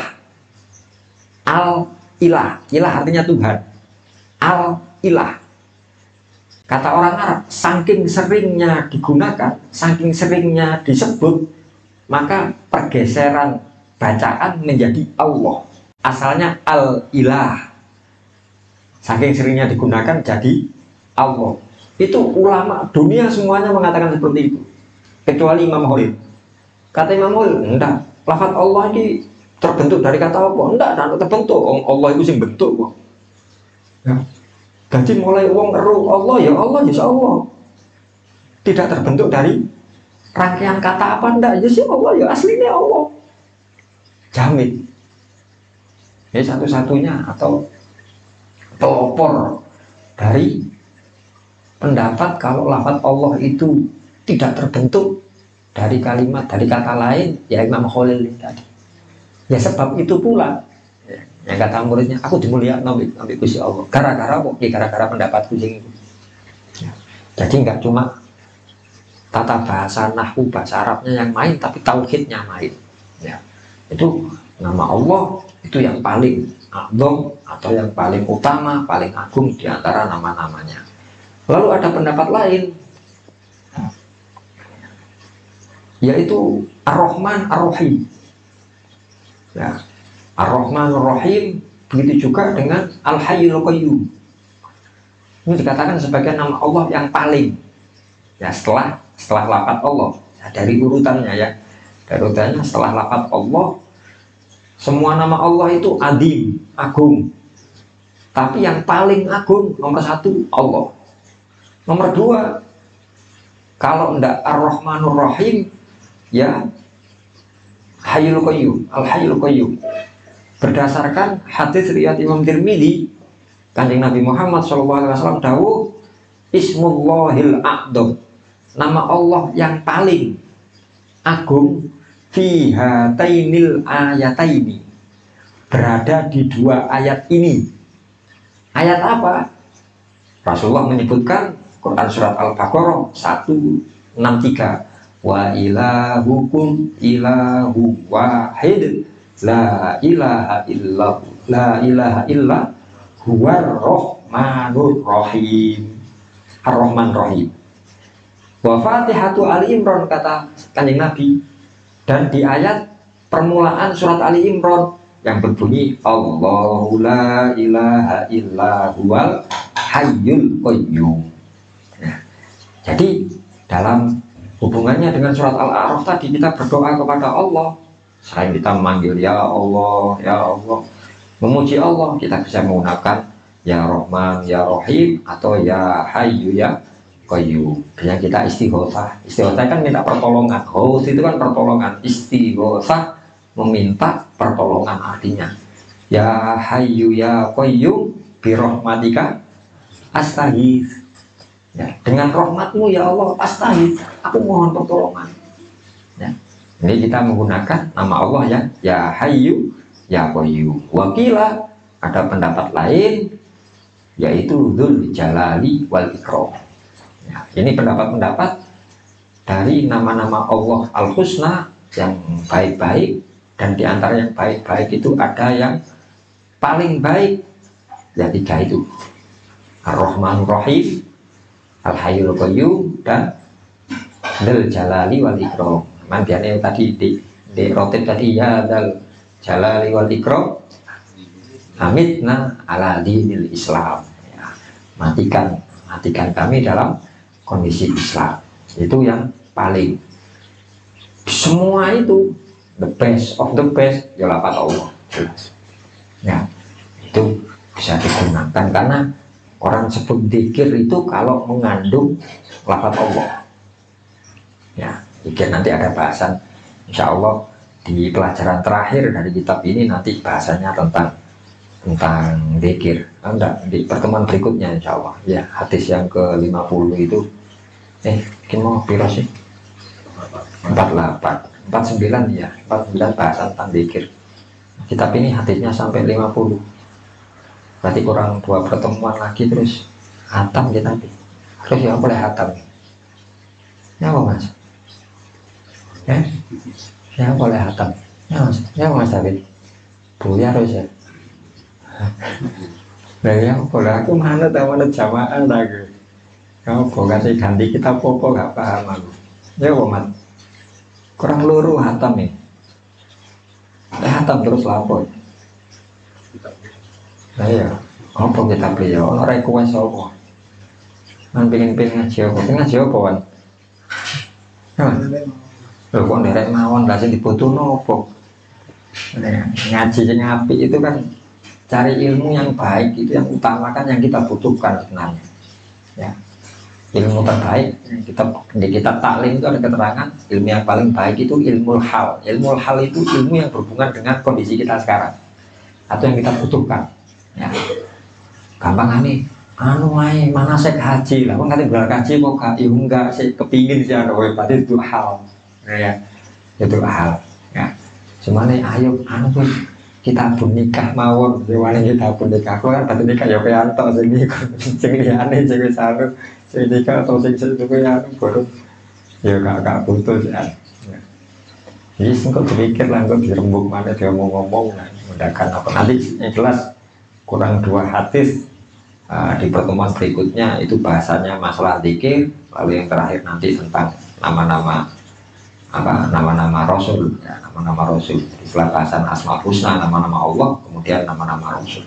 Al ilah, ilah artinya Tuhan. Al ilah. Kata orang Arab, saking seringnya digunakan, saking seringnya disebut, maka pergeseran bacaan menjadi Allah. Asalnya al-ilah. Saking seringnya digunakan jadi Allah. Itu ulama dunia semuanya mengatakan seperti itu. Kecuali Imam Khalil. Kata Imam Khalil, enggak. Lafaz Allah ini terbentuk dari kata Allah. Enggak, terbentuk. Allah itu sing bentuk kok. Ya. Jadi mulai wong ero Allah ya Allah. Tidak terbentuk dari rangkaian kata apa enggak. Ya sih Allah ya aslinya Allah. Jamid. Ini satu-satunya atau pelopor dari pendapat kalau lafaz Allah itu tidak terbentuk dari kalimat, dari kata lain, ya Imam Khalil tadi. Ya sebab itu pula yang kata muridnya, aku dimuliakan oleh Gusti Allah. Gara-gara kok? Gara-gara pendapatku sing itu. Ya. Jadi nggak cuma tata bahasa nahwu bahasa Arabnya yang main, tapi tauhidnya main. Ya. Itu nama Allah itu yang paling a'dzam atau yang paling utama, paling agung di antara nama-namanya. Lalu ada pendapat lain, yaitu Ar-Rahman Ar-Rahim. Ya, Ar-Rahman Ar-Rahim begitu juga dengan Al-Hayyul Qayyum. Ini dikatakan sebagai nama Allah yang paling. Ya, setelah lafaz Allah, ya, dari urutannya ya. Dari urutannya setelah lafaz Allah, semua nama Allah itu adim, agung. Tapi yang paling agung nomor satu Allah. Nomor dua, kalau ndak Ar-Rahmanur Rahim, ya Hayyul Qayyum, Al-Hayyul Qayyum. Berdasarkan hadis riwayat Imam Tirmidzi, Kanjeng Nabi Muhammad SAW dawuh, Ismullahil A'dzam, nama Allah yang paling agung, fi hatainil ayataini, berada di dua ayat ini. Ayat apa? Rasulullah menyebutkan Quran surat Al-Baqarah 163, wa ilahukum ilahu wahid la ilaha illa huwar rahmanur rahim. Ar-Rahman Rahim. Wa Fatihatu Ali Imran, kata Kanjeng Nabi, dan di ayat permulaan surat Ali Imran yang berbunyi Allahu la ilaha illa huwal hayyul qayyum. Nah, jadi dalam hubungannya dengan surat Al-A'raf tadi, kita berdoa kepada Allah. Selain kita memanggil ya Allah, memuji Allah, kita bisa menggunakan ya Rahman, ya Rahim, atau ya Hayyu, ya Qayyum. Yang kita istighosah. Istighosah kan minta pertolongan. Ghaus itu kan pertolongan. Istighosah meminta pertolongan, artinya ya Hayyu ya Qayyum bi rahmatika astaghits. Ya, dengan rahmatmu ya Allah astaghits, aku mohon pertolongan. Ya. Ini kita menggunakan nama Allah ya Hayyu ya Qayyum. Wakila, ada pendapat lain yaitu Dzul Jalali wal Ikram. Ya, ini pendapat-pendapat dari nama-nama Allah Al-Husna yang baik-baik, dan diantara yang baik-baik itu ada yang paling baik, ya tiga itu: Ar-Rahmanur Rahim, Al-Hayyul Qayyum, dan Dzul Jalali wal Ikram. Mandiannya tadi di rotip tadi ya Dzul Jalali wal Ikram Amitna ala dinil Islam. Ya, matikan kami dalam kondisi Islam. Itu yang paling. Semua itu the best of the best ya lafaz Allah. Ya, itu bisa digunakan karena orang sebut dzikir itu kalau mengandung lafaz Allah. Ya, dzikir nanti ada bahasan, insya Allah di pelajaran terakhir dari kitab ini nanti bahasanya tentang dzikir. Enggak, di pertemuan berikutnya insya Allah. Ya, hadis yang ke-50 itu mau piro sih? 48, 49 ya, 49 bahasan tentang dzikir. Kitab ini hadisnya sampai 50. Berarti kurang 2 pertemuan lagi terus hatam kita. Terus ya boleh hatam. Ya apa Mas? Ya boleh hatam. Ya Mas David. Buya harus ya. Nah ya boleh, aku mana jamaah lagi. Kamu kasih ganti kita popo gak paham aku. Ya Mas. Kurang luru hatam nih. Hatam terus lapor. Nah ya, apa kita beli ya? Orang request apa? Man pengen ngaji apa? Pengen ngaji apa kan? Loh kok derek mawon gak sih dibutuhno apa? Ngaji yang apik itu kan cari ilmu yang baik, itu yang utamakan, yang kita butuhkan sebenarnya. Ya, ilmu terbaik kita taklim itu ada keterangan ilmu yang paling baik itu ilmu hal. Ilmu hal itu ilmu yang berhubungan dengan kondisi kita sekarang atau yang kita butuhkan. Ya, gampang nih. Mana saya haji lah, kan katanya belar haji kok gak enggak saya kepingin sih ada berarti itu hal. Ya, itu hal. Ya, cuma nih ayo pun kita pun nikah mawon, gimana kita pun nikah, aku kan berarti nikah ya kayak anto sini, sing liane sing satu, sing nikah atau sing itu kayak baru, ya gak butuh ya. Jadi singkot berpikir lah, kok dirembuk mana dia mau ngomong, mudahkan apa nanti yang jelas kurang 2 hadis di pertemuan berikutnya itu bahasanya masalah dzikir, lalu yang terakhir nanti tentang nama-nama Rasul, ya, nama-nama Rasul. Setelah bahasan Asmaul Husna, nama-nama Allah, kemudian nama-nama Rasul.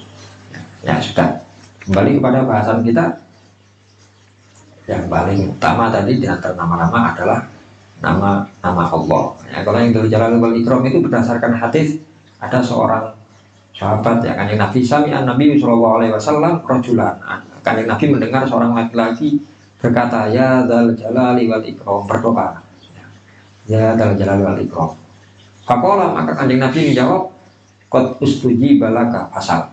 Ya sudah, kembali kepada bahasan kita. Yang paling utama tadi di antara nama-nama adalah nama Allah. Ya, kalau yang Dzul Jalali wal Ikram itu berdasarkan hadis, ada seorang sahabat ya Kanjeng Nabi sami'an Nabi sallallahu alaihi wasallam rajulan. Kanjeng Nabi mendengar seorang laki-laki berkata ya Dzul Jalali wal Ikram, berdoa. Ya Dzul Jalali wal Ikram. Faqala, maka Kanjeng Nabi menjawab, qad ustujiba laka fasal.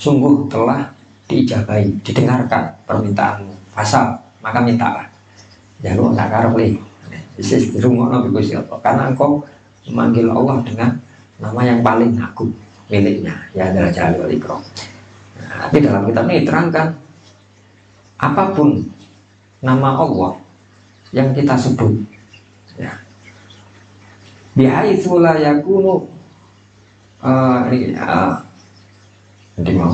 Sungguh telah diijabahi, didengarkan permintaanmu. Fasal, maka mintalah. Ya lu tak karep li. Isis dirungokno Gusti Allah. Karena engkau memanggil Allah dengan nama yang paling agung miliknya, ya Dzul Jalali wal Ikram. Nah, tapi dalam kitab ini diterangkan apapun nama Allah yang kita sebut, ya, bihaitsu la yakunu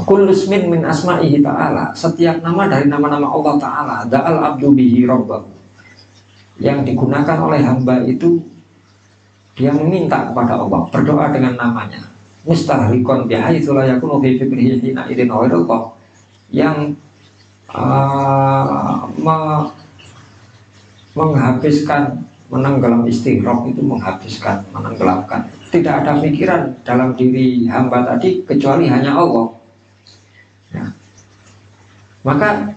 kullu ismin min asma'ihi ta'ala, setiap nama dari nama-nama Allah Ta'ala, da'al abdu bihi rabbahu, yang digunakan oleh hamba itu dia meminta kepada Allah, berdoa dengan namanya. mustahriqan bihaitsu la yakunu fi fikrihi hina idzin ghairullah, yang menghabiskan, menenggelam, istighraq itu menghabiskan, menenggelamkan. Tidak ada pikiran dalam diri hamba tadi kecuali hanya Allah. Ya. Maka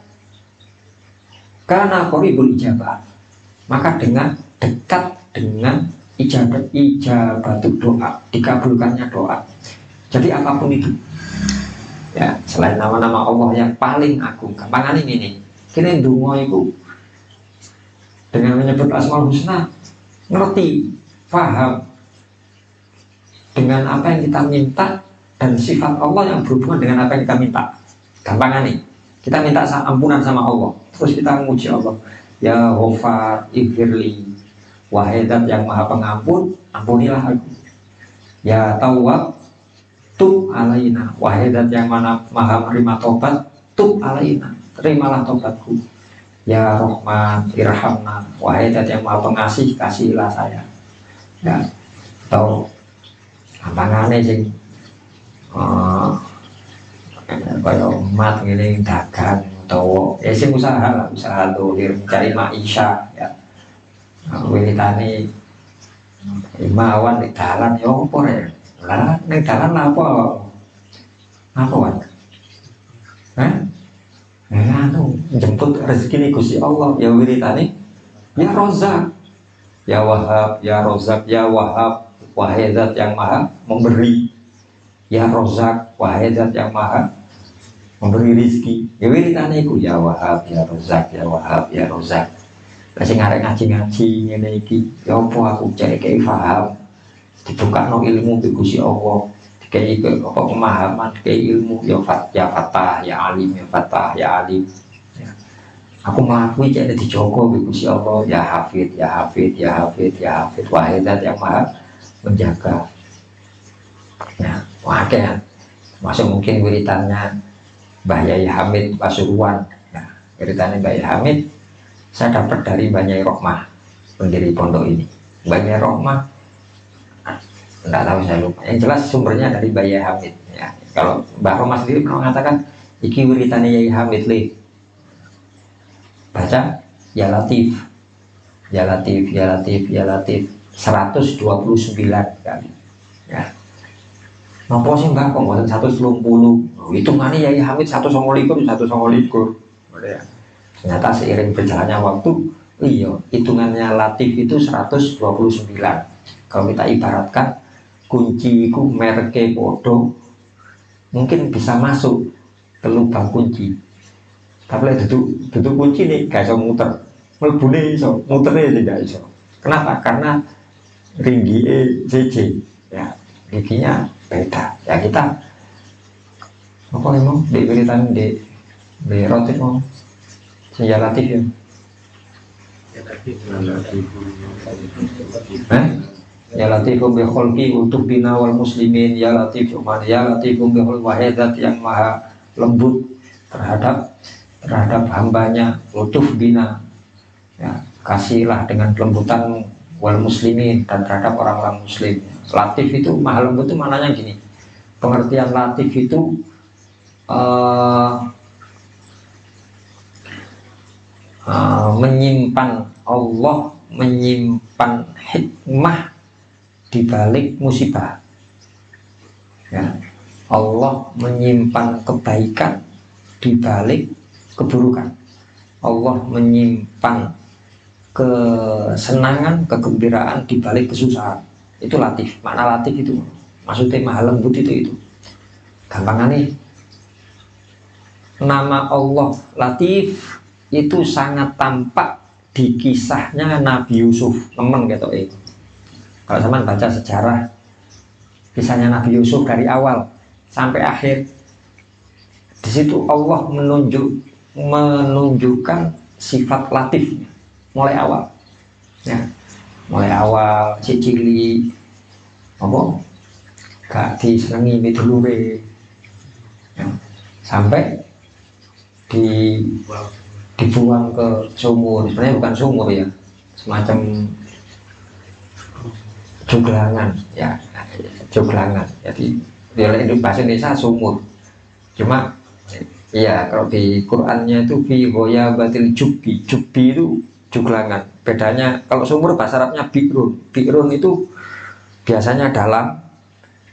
karena qaribul ijabah, maka dengan dekat dengan ijabatul doa, dikabulkannya doa. Jadi apapun itu, ya selain nama-nama Allah yang paling agung, gampangan ini kini ndonga itu dengan menyebut Asmaul Husna, ngerti, paham dengan apa yang kita minta dan sifat Allah yang berhubungan dengan apa yang kita minta. Gampangan nih, kita minta ampunan sama Allah, terus kita memuji Allah, ya Ghafar ighfirli, wahai Zat yang maha pengampun, ampunilah aku. Ya Tawwab, tub alaina, wahai Zat yang maha menerima tobat, tub alaina, terimalah tobatku. Ya Rahman irhamna, wahai Zat yang maha pengasih, kasihilah saya. Ya, atau gampangane sing kaya umat ngene dagang atau sing usaha dohir mencari maisha, ya. Wiritane imawan di dalan ya apa ya? Lah ning dalan apa? Apa wae? Anu jemput rezeki Gusti Allah, ya wiritane ya Rozak, ya Wahab, ya Rozak, ya Wahab, wahai Zat yang maha memberi, ya Rozak, wahai Zat yang maha memberi rizki. Ya wiritane iku ya Wahab, ya Rozak, ya Wahab, ya Rozak. Lah sing arek ngaji-ngaji ngene iki, ya apa aku cek kei paham, dibukakno ilmu ke Gusti Allah, dikei pemahaman, dikei ilmu, ya Fatah, ya Alim, ya Fatah, ya Alim. Ya. Aku melakukan cek dijogo ke Gusti Allah, ya Hafid, ya Hafid, ya Hafid, ya Hafid, wahai Zat yang maha menjaga. Ya, wakai masuk mungkin wiritannya Mbah Yai Hamid Pasuruan. Nah, wiritannya Mbah Yai Hamid saya dapat dari Mbah Yai Rohmah, pendiri pondok ini. Mbah Yai Rohmah, enggak tahu, saya lupa. Yang jelas sumbernya dari Mbah Yai Hamid. Ya, kalau Mbah Rohmah sendiri pernah mengatakan, iki wiritannya Yai Hamid li. Baca ya Latif, ya Latif, ya Latif, ya Latif 129 kali. Ya. Nopo sih Mbak, kok buatan 130? Hitungannya Yai Hamid 129. Ya. Ternyata seiring berjalannya waktu, iya, hitungannya Latif itu 129. Kalau kita ibaratkan kunci itu merke podo, mungkin bisa masuk ke lubang kunci. Tapi duduk kunci nih gak bisa muter, melbune iso, muternya tidak iso. Kenapa? Karena ringgi CC, ya, giginya beda. Ya kita apa emang diberikan di rotin mau ya Latif ya. Ya Latifum bi khalqi untuk bina wal muslimin, ya Latifum bi wahidat yang maha lembut terhadap hambanya, lutuf bina, ya, kasihlah dengan kelembutan wal muslimin, dan terhadap orang-orang muslim. Latif itu maha lembut itu maknanya gini, pengertian latif itu menyimpan, Allah menyimpan hikmah di balik musibah, ya. Allah menyimpan kebaikan di balik keburukan. Allah menyimpan kesenangan, kegembiraan di balik kesusahan. Itu latif. Makna latif itu maksudnya maha lembut itu. Gampangannya nama Allah Latif itu sangat tampak di kisahnya Nabi Yusuf. Temen gitu itu. Kalau teman baca sejarah kisahnya Nabi Yusuf dari awal sampai akhir, di situ Allah menunjukkan sifat latifnya mulai awal, ya, mulai awal cicili apa gak disenengi midulure, ya, sampai dibuang ke sumur. Sebenarnya bukan sumur, ya, semacam juglangan, ya, juglangan. Jadi Dia bahasa Indonesia sumur. Cuma iya kalau di Qurannya itu fi batil jubi. Jubi itu juglangan. Bedanya kalau sumur bahasa Arabnya bi'run. Bi'run itu biasanya dalam,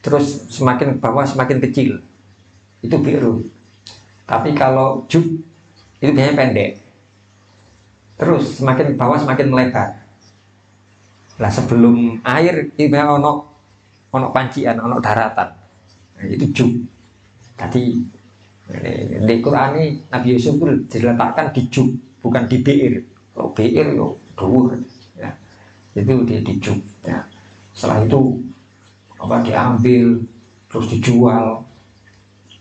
terus semakin bawah semakin kecil. Itu bi'run. Tapi kalau jub itu biasanya pendek. Terus semakin bawah semakin melebar. Lah sebelum air itu ono pancian, ono daratan. Nah, itu jub. Tadi di Quran ini Nabi Yusuf itu diletakkan di jub, bukan di bi'ir. Kalau bi'ir yo dhuwur, ya. Itu di jub. Ya. Setelah itu apa diambil terus dijual.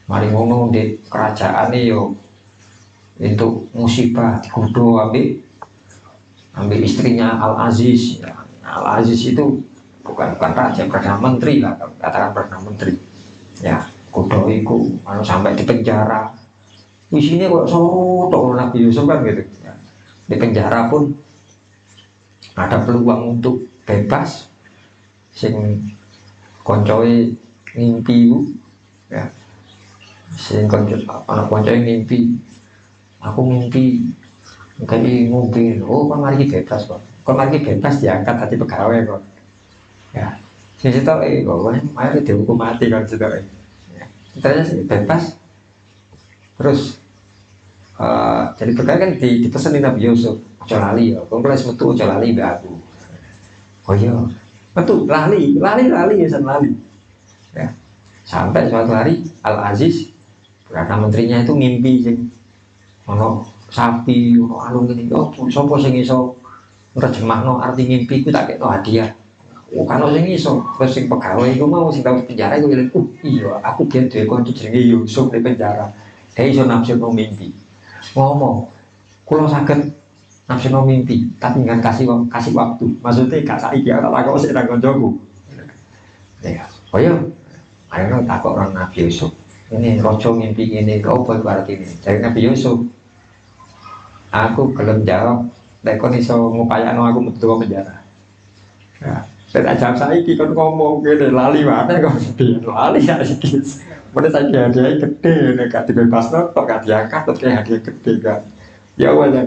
Mari ngono di kerajaan yo untuk musibah dikudo ambil istrinya Al Aziz. Ya. Al Aziz itu bukan raja, perdana menteri lah, katakan perdana menteri. Ya, kudo iku sampai di penjara. Isinya kok soto Nabi Yusuf kan gitu. Ya. Di penjara pun ada peluang untuk bebas. Sing koncoe ngimpi, ya. Sing koncoe ngimpi. Aku ngimpi kayak ngombe. Oh, kan mari bebas kok. Kon mari bebas diangkat hati pegawai kok. Ya. Sing sitok kok mari dihukum mati kan sitok. Ya. Ternyata bebas. Terus jadi pegawai kan dipesenin Nabi Yusuf, ojo lali ya, kon kelas metu ojo lali mbak aku. Oh iya, metu lali ya san lali. Ya. Sampai suatu hari Al Aziz, perdana menterinya itu ngimpi sing ono sapi, ono anu ngene. Oh, sapa sing iso nerjemahno arti ngimpi ku tak kekno hadiah. Oh, kan sing iso, terus sing pegawai iku mau sing tau penjara iku bilang, iya, aku biyen duwe kanca jenenge Yusuf di penjara. Dia iso nafsirno mimpi. Ngomong, kula saged nafsirno mimpi, tapi dengan kasih waktu. Maksudnya gak saiki ora takok sik nang kancaku. Ya, oh iya. Ayo takok orang Nabi Yusuf. Ini rojo mimpi ini, kau apa berarti ini? Jadi Nabi Yusuf, aku gelem jawab, tekon iso ngupayakno aku metu ke penjara. Ya, saya jawab saiki kon ngomong kene lali mana kok sedih, lali ya iki. Mereka saiki hadiah gede, nek dibebasno tok gak diangkat terus kayak hadiah gede kan. Ya wala.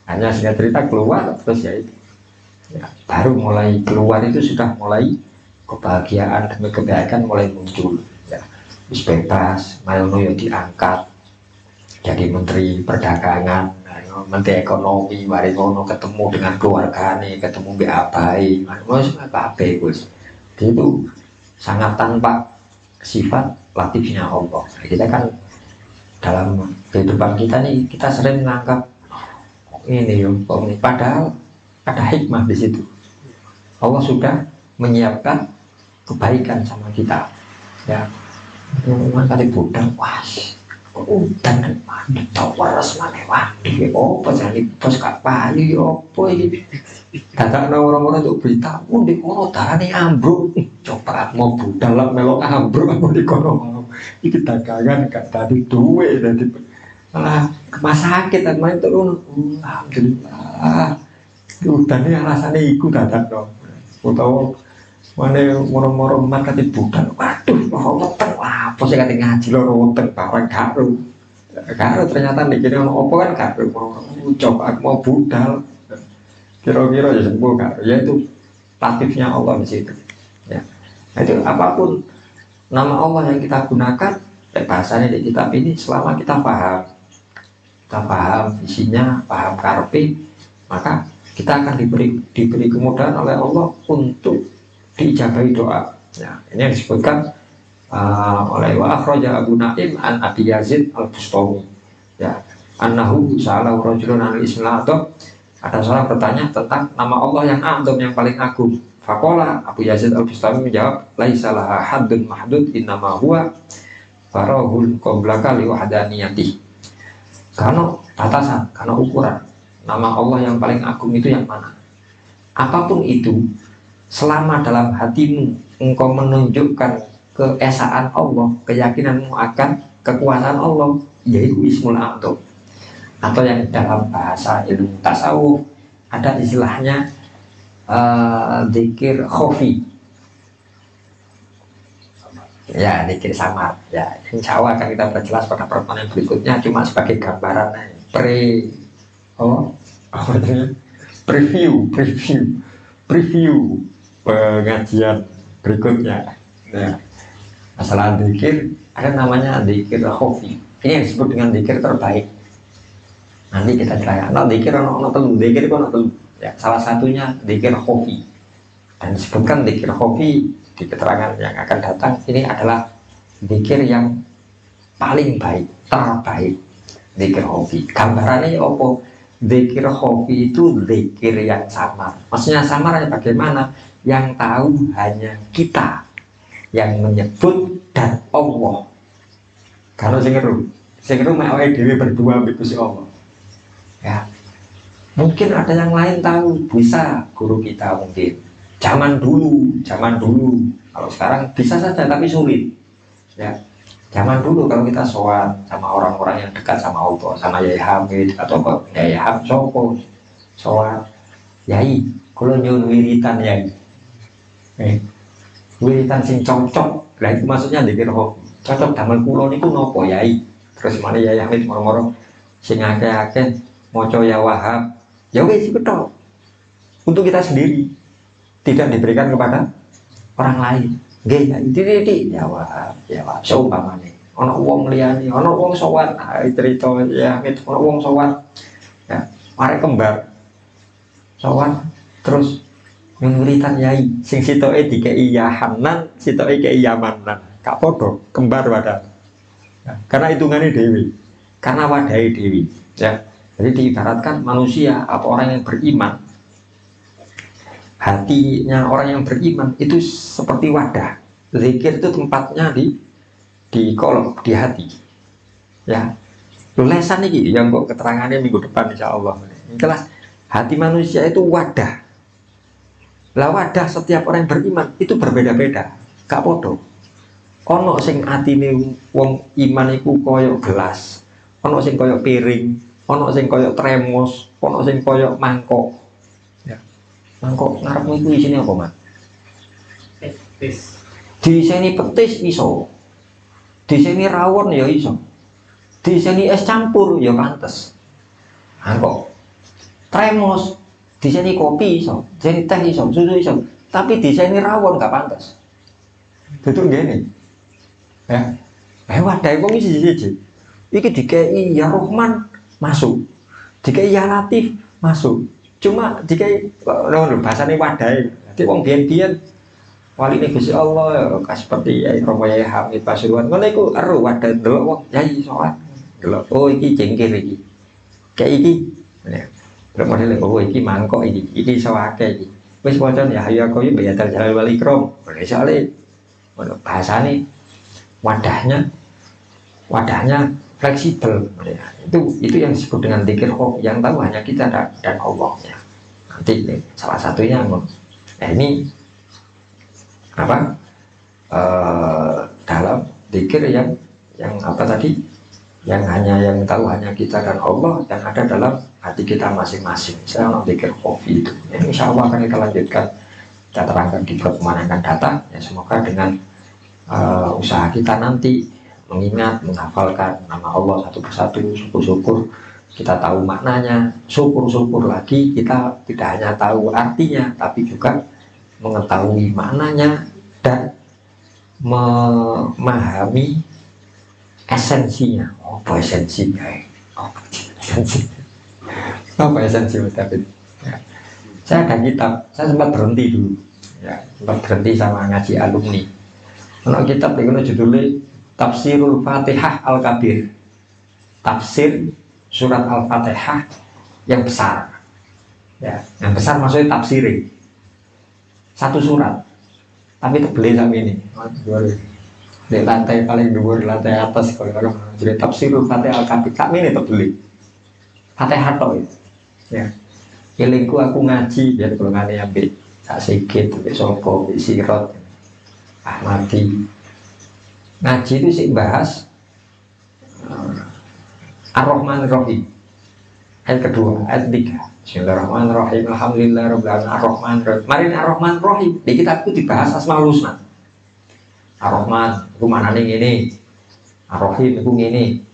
Hanya singkat cerita keluar terus ya itu. Ya, baru mulai keluar itu sudah mulai kebahagiaan demi kebaikan mulai muncul. Ya, bis bebas, Mayono ya diangkat jadi menteri perdagangan, menteri ekonomi, mari ngono ketemu dengan keluarganya, ketemu mbek abai, mas kabeh Gus. Itu sangat tanpa sifat latifnya Allah. Kita kan dalam kehidupan kita nih kita sering menganggap ini padahal ada hikmah di situ. Allah sudah menyiapkan kebaikan sama kita. Ya, memang kali budang, wah, udan kan mana, tahu waras mana, waduh, apa jadi bos kak payu, apa ini? Kata orang-orang untuk berita, di kono darahnya ambruk, coba mau budal lah melok ambruk, mau di kono, ini dagangan gak tadi duit, jadi malah rumah sakit dan main turun, alhamdulillah, udannya rasanya ikut dadak dong, tahu. Mana moro-moro mat kate budal, waduh, mau weteng lah, apa sih kate ngaji loro weteng barang karo ternyata mikirnya ono apa kan karo, coba aku mau budal, kira-kira ya sembuh karo, ya itu latifnya Allah di situ. Ya, nah, itu apapun nama Allah yang kita gunakan, bahasanya di kitab ini selama kita paham isinya, paham karepe, maka kita akan diberi kemudahan oleh Allah untuk diijabahi doa. Ya, ini yang disebutkan oleh wa akhraja Abu Naim an Abi Yazid al-Bustami. Ya, annahu sa'alahu rajulun an ismil a'dham. Ada seorang bertanya tentang nama Allah yang a'dham, yang paling agung. Faqala Abu Yazid al-Bustami menjawab, laisa laha haddun mahdud innama huwa farahul qablaka li wahdaniyati. Karena batasan, karena ukuran nama Allah yang paling agung itu yang mana? Apapun itu, selama dalam hatimu engkau menunjukkan keesaan Allah, keyakinanmu akan kekuasaan Allah, yaitu Ismul A'dham. Atau yang dalam bahasa ilmu tasawuf ada istilahnya dzikir khofi. Ya, dikir samar. Ya, insya Allah akan kita perjelas pada pertemuan yang berikutnya. Cuma sebagai gambaran, apa namanya? Preview pengajian berikutnya. Ya, masalah dikir ada namanya dikir khofi. Ini yang disebut dengan dikir terbaik. Nanti kita jelaskan. Nah, dikir ono telu, dikir ono telu. Ya, salah satunya dikir khofi. Dan disebutkan dikir khofi di keterangan yang akan datang ini adalah zikir yang paling baik, terbaik, zikir khofi. Gambarannya apa? Zikir khofi itu zikir yang samar. Maksudnya samar bagaimana? Yang tahu hanya kita yang menyebut dan Allah. Kalau singeru mau dewi berdua itu si Allah. Ya, mungkin ada yang lain tahu, bisa guru kita mungkin. Zaman dulu, kalau sekarang bisa saja tapi sulit. Ya, zaman dulu kalau kita sholat sama orang-orang yang dekat sama Allah, sama Yai Hamid atau apa, Yai Hamid Sopo, sholat, Yai, kalau nyun wiritan Yai, wiritan sing cocok, lah itu maksudnya dikir cocok damel kulo niku nopo Yai, terus mana Yai Hamid moro-moro, sing akeh-akeh, moco ya Wahab, ya wis betul, untuk kita sendiri. Tidak diberikan kepada orang lain. Nggih, ya iki ya Wahab, seumpamane ana wong liyane, ana wong sowan, cerita ya ana wong sowan. Ya, mari kembar. Sowan terus nguritan yai sing sitoke dikei ya Hanan, sitoke kei ya Manan. Kak padha kembar wadah. Ya, karena hitungannya dewi. Karena wadai dewi, ya. Jadi diibaratkan manusia atau orang yang beriman, hatinya orang yang beriman itu seperti wadah. Zikir itu tempatnya di kolom, di hati. Ya, lesan ini yang kok keterangannya minggu depan insya Allah. Jelas hati manusia itu wadah. Lah wadah setiap orang yang beriman itu berbeda-beda. Gak podo. Ono sing atine wong iman iku koyok gelas, ono sing koyok piring, ono sing koyok tremos, ono sing koyok mangkok. Mangkok ngarep niku isine apa, Mas? Petis. Diseni petis iso. Diseni rawon ya iso. Diseni es campur ya pantes. Mangkok. Tremos, diseni kopi iso, diseni teh iso, susu iso. Tapi diseni rawon gak pantes. Betul ngene. Ya. Wadah wong siji-siji. Iki dikei ya Rahman masuk. Dikei ya Latif masuk. Cuma jika bahasanya wadai, jadi wong biyen wali ini Gusti Allah ya seperti ya Romo Yai Hamid Pasuruan, kalau itu eru wadah delok wong Yai sholat, delok oh iki jengkir iki, kayak iki, delok modelnya oh iki mangkok iki sawake iki, wis wajan ya hayu aku ya terjalal wali krom, soalnya bahasanya wadahnya fleksibel, ya. Itu yang disebut dengan dzikir yang tahu hanya kita dan Allah, ya. Nanti ini salah satunya ini apa dalam dzikir yang apa tadi yang tahu hanya kita dan Allah yang ada dalam hati kita masing-masing. Saya dzikir khofi itu. Ini insya Allah akan kita lanjutkan, kita terangkan di pertemuan yang akan datang. Ya, semoga dengan usaha kita nanti mengingat, menghafalkan nama Allah satu persatu, syukur-syukur kita tahu maknanya, syukur-syukur lagi kita tidak hanya tahu artinya, tapi juga mengetahui maknanya dan memahami esensinya. Apa esensinya? Apa esensi Mas David? Ya. Saya ada kitab, saya sempat berhenti dulu, ya, sempat berhenti sama ngaji alumni. Kalau kitab itu judulnya Tafsirul Fatihah Al-Kabir, tafsir surat Al-Fatihah yang besar, ya, yang besar maksudnya tafsirnya satu surat, tapi tebelnya sama ini, di lantai paling dhuwur, lantai atas kalau jadi tafsirul Fatihah Al-Kabir, tak ini tebelnya Fatihah toh, ya, ilingku aku ngaji, biar kalau nggak ambil tak sikit, besok sirot, Ahmadi. Ngaji itu sih bahas Ar-Rahman Ar-Rahim ayat kedua, ayat 3. Bismillahirrahmanirrahim, alhamdulillahirabbil alamin, Ar-Rahman Ar-Rahim. Mari Ar-Rahman Ar-Rahim di kitabku dibahas Asmaul Husna. Ar-Rahman iku manane ngene, Ar-Rahim iku ngene.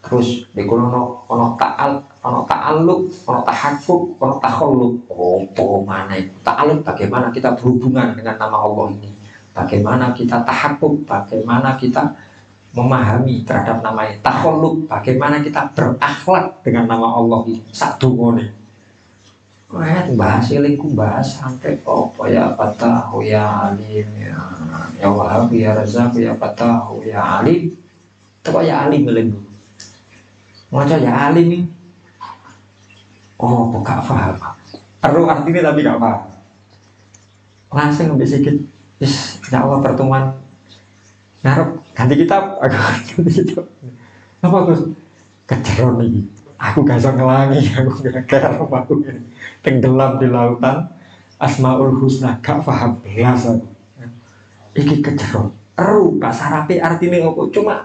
Terus di kono ono ta'alluq, ono tahakkuk, ono takhalluk. Oh, mana itu? Ta'alluq bagaimana kita berhubungan dengan nama Allah ini? Bagaimana kita tahakkuk, bagaimana kita memahami terhadap nama ini? Takhalluk, bagaimana kita berakhlak dengan nama Allah ini? Satu ngene. Bahas ilingku bahas sampai apa ya Fatahu ya Alim ya Wahhab ya Razak ya Fatahu ya Alim. Itu ya Alim ilingku. Maca ya Alim ini. Oh, kok gak paham. Perlu artinya tapi gak paham. Langsung ambil sedikit. Ya Allah pertemuan ngarep ganti kitab. Aku ganti kitab. Apa Gus? Keceron ini. Aku gak bisa ngelangi. Aku gak kira apa aku. Tenggelam di lautan Asmaul Husna. Gak paham belas aku. Iki keceron. Eru bahasa Arabi artinya apa? Cuma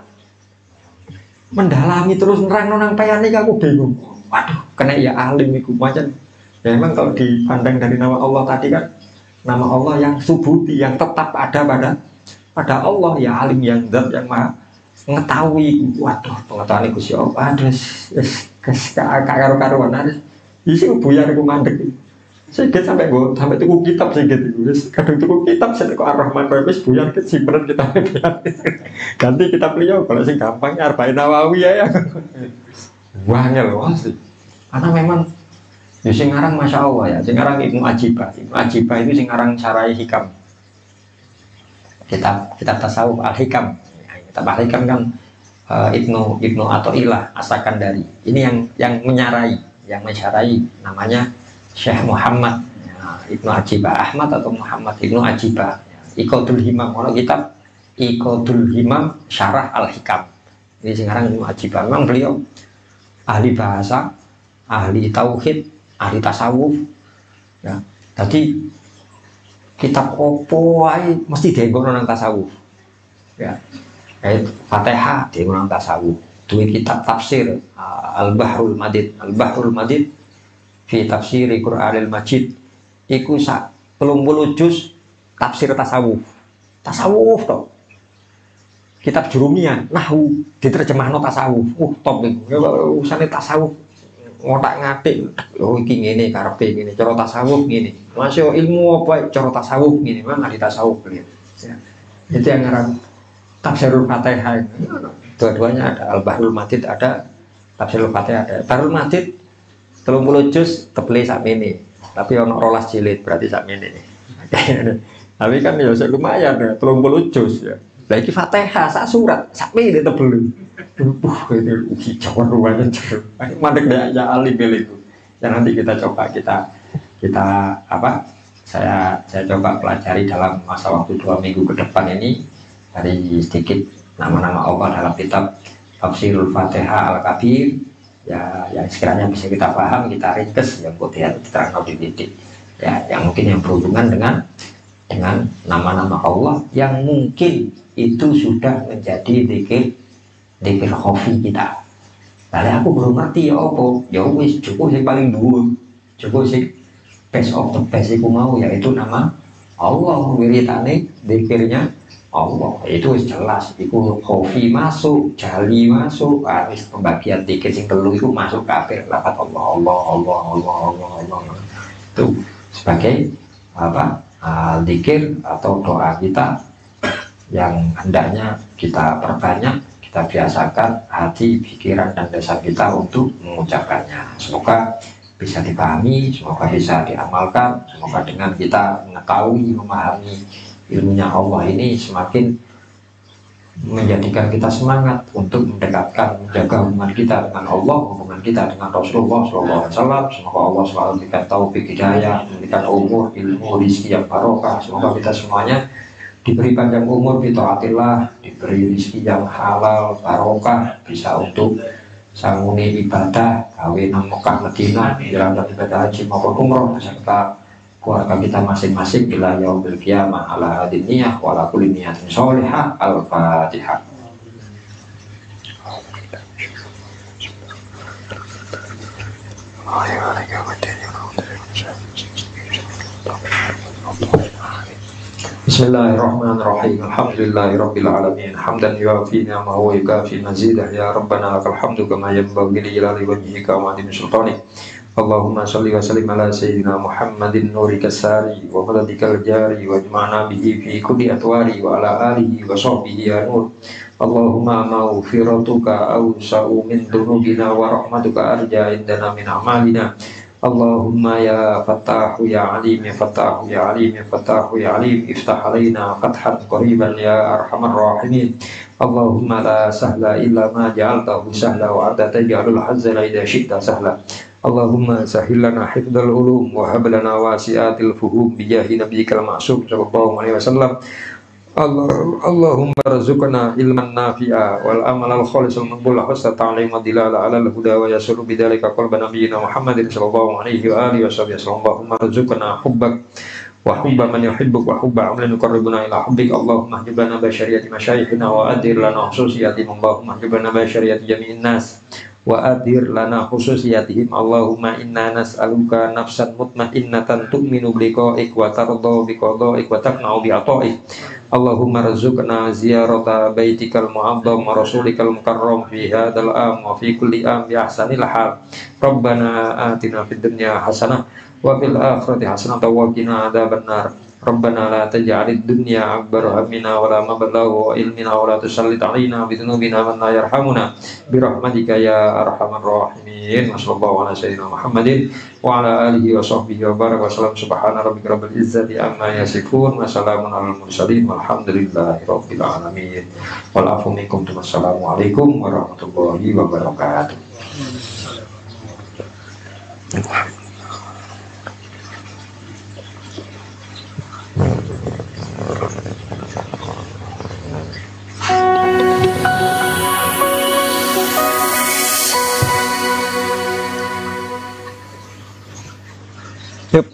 mendalami terus nerang nang payane aku bingung. Waduh, kena ya alim iku macam. Ya memang kalau dipandang dari nama Allah tadi kan nama Allah yang subuti, yang tetap ada pada Allah ya alim yang zat yang maha mengetahui. Waduh, pengetahuan Gusti Allah ada karo-karuan ada. Isi buyar iku mandek. Sedikit sampai tuku kitab sedikit itu. Kadang tuku kitab saya kok Ar-Rahman wis buyar ke simpen kita ganti kitab beliau kalau sing gampangnya Arba'in Nawawi ya. Wangel sih. Karena memang ya sing aran Masya Allah ya, sing aran Ibnu Ajibah. Ibnu Ajibah itu sing aran Syarah Hikam. Kitab tasawuf Al-Hikam. Kitab Al-Hikam kan Ibnu Athaillah As-Sakandari. Ini yang menyarai namanya Syekh Muhammad Ibnu Ajibah Ahmad atau Muhammad Ibnu Ajibah Iqadul Himam. Kalau kitab Iqadul Himam Syarah Al-Hikam ini sekarang Ibnu Ajibah. Memang beliau ahli bahasa, ahli tauhid, ahli tasawuf ya. Jadi kitab opo ae mesti dienggo nang tasawuf ya. Kayak Fatihah dienggo nang tasawuf. Duwe kitab tafsir Al-Bahrul Madid fi tafsiri Qur'anil Majid iku sak 30 juz tafsir tasawuf toh. Kitab Jurumiyah nahwu diterjemahno tasawuf. Top iku. Usane tasawuf ngotak-ngatik. Oh iki ngene karepe ngene, cara tasawuf ngene. Masya ilmu apa cara tasawuf ngene, memang ahli tasawuf beliau. Ya. Itu yang ngarang Tafsirul Fatihah. Dua-duanya ada Al-Bahrul Madid ada Tafsirul Fatihah ada. Bahrul Madid 30 juz tebeli sakmene. Tapi ono 12 jilid berarti sakmene. Tapi kan ya lumayan ya 30 juz ya. Lah iki Fatihah sak surat sakmene tebeli. Itu hijauan ruangnya jauh. Mandek ya alim itu. Yang nanti kita coba kita apa? Saya coba pelajari dalam masa waktu 2 minggu ke depan ini dari sedikit nama-nama Allah dalam kitab Tafsirul Fatihah Al-Kabir. Ya, yang sekiranya bisa kita paham, kita ringkes yang kemudian diterang di titik ya, yang mungkin yang berhubungan dengan nama-nama Allah yang mungkin itu sudah menjadi zikir khafi kita. Lalu aku belum ngerti ya apa, ya wis cukup sing paling dhuwur, cukup sing best of the best iku mau yaitu nama Allah, wiritane zikirnya Allah itu jelas, itu khafi masuk, jali masuk, harus pembagian tiket sing telu itu masuk kafir, lafaz Allah itu sebagai apa zikir atau doa kita yang hendaknya kita perbanyak, kita biasakan hati, pikiran dan dasar kita untuk mengucapkannya. Semoga bisa dipahami, semoga bisa diamalkan, semoga dengan kita mengetahui, memahami ilmunya Allah ini semakin menjadikan kita semangat untuk mendekatkan, menjaga hubungan kita dengan Allah, hubungan kita dengan Rasulullah SAW. Semoga Allah selalu memberikan taufik hidayah, memberikan umur, ilmu, rezeki yang barokah. Semoga kita semuanya diberi panjang umur, bitaatillah, diberi rezeki yang halal, barokah, bisa untuk sanguni ibadah, gawe nang Mekah Madinah, jalankan ibadah haji maupun umroh beserta keluarga kita masing-masing ila yaumil qiyamah ala hadiniyah wa ala kulli niyatin sholihah. Al-Fatihah. Bismillahirrahmanirrahim. Alhamdulillahirabbil alamin. Hamdan yuafi ni'amahu wa yukafi mazidah. Ya Rabbana lakal hamdu kama yanbaghi li jalali wajhika wa 'azimi sultanik. Allahumma shalli wa sallim ala sayyidina Muhammadin nurika sari wa madadikal jari wa jma'na bihi fi kulli atwari wa ala alihi wa sahbihi ya nur. Allahumma maghfiratuka awsa'u min dunubina wa rahmatuka arja indana min amalina. Allahumma ya Fattahu ya Alim ya Fattahu ya Alim ya Fattahu ya Alim iftah alaina fathan qariban ya arhamar rahimin. Allahumma la sahla illa ma ja'altahu sahla wa anta taj'alul hazana idza syi'ta sahla. Allahumma sahhil lana hifdzal ulum wa hab lana wasi'atil fuhum bi jahi nabiyyikal ma'sum sallallahu alaihi wasallam. Allahumma rzuqna ilman nafi'a wal amal al khalis al maqbul husna ta'lim wa dilala ala al huda wa yasulu bidzalika qalban nabiyyina Muhammadin sallallahu alaihi wa alihi wasallam. Allahumma rzuqna hubbak wa hubba man yuhibbuk wa hubba amalan yuqarribuna ila hubbik. Allahumma hibana basyariyati masyayikhina wa adir lana khususiyatihim. Allahumma hibana basyariyati jami'in nas wa adir lana khususiyatihim. Allahumma inna nas'aluka nafsan mutmainnatan tu'minu biqa'ik wa tardha biqada'ik wa taqna'u bi'ata'ik. Allahumma rzuqna ziyarata baitikal mu'azzam wa rasulikal mukarram fi hadzal am wa fi kulli am bi ahsanil hal. Rabbana atina fid dunya hasanah wa fil akhirati hasanah wa qina adzabannar. Rabbana la taj'alid dunya akbar hammina wa la mablagha ilmina wa la tusallit 'alaina bi dhunubina man la yarhamuna bi rahmatika ya arhamar rahimin. Wassallallahu ala sayyidina Muhammadin wa ala alihi wa sahbihi wa baraka wa sallam. Subhana rabbika rabbil izzati amma yasifun wa salamun alal mursalin walhamdulillahi rabbil alamin. Wal afu minkum. Wassalamualaikum warahmatullahi wabarakatuh. Yep.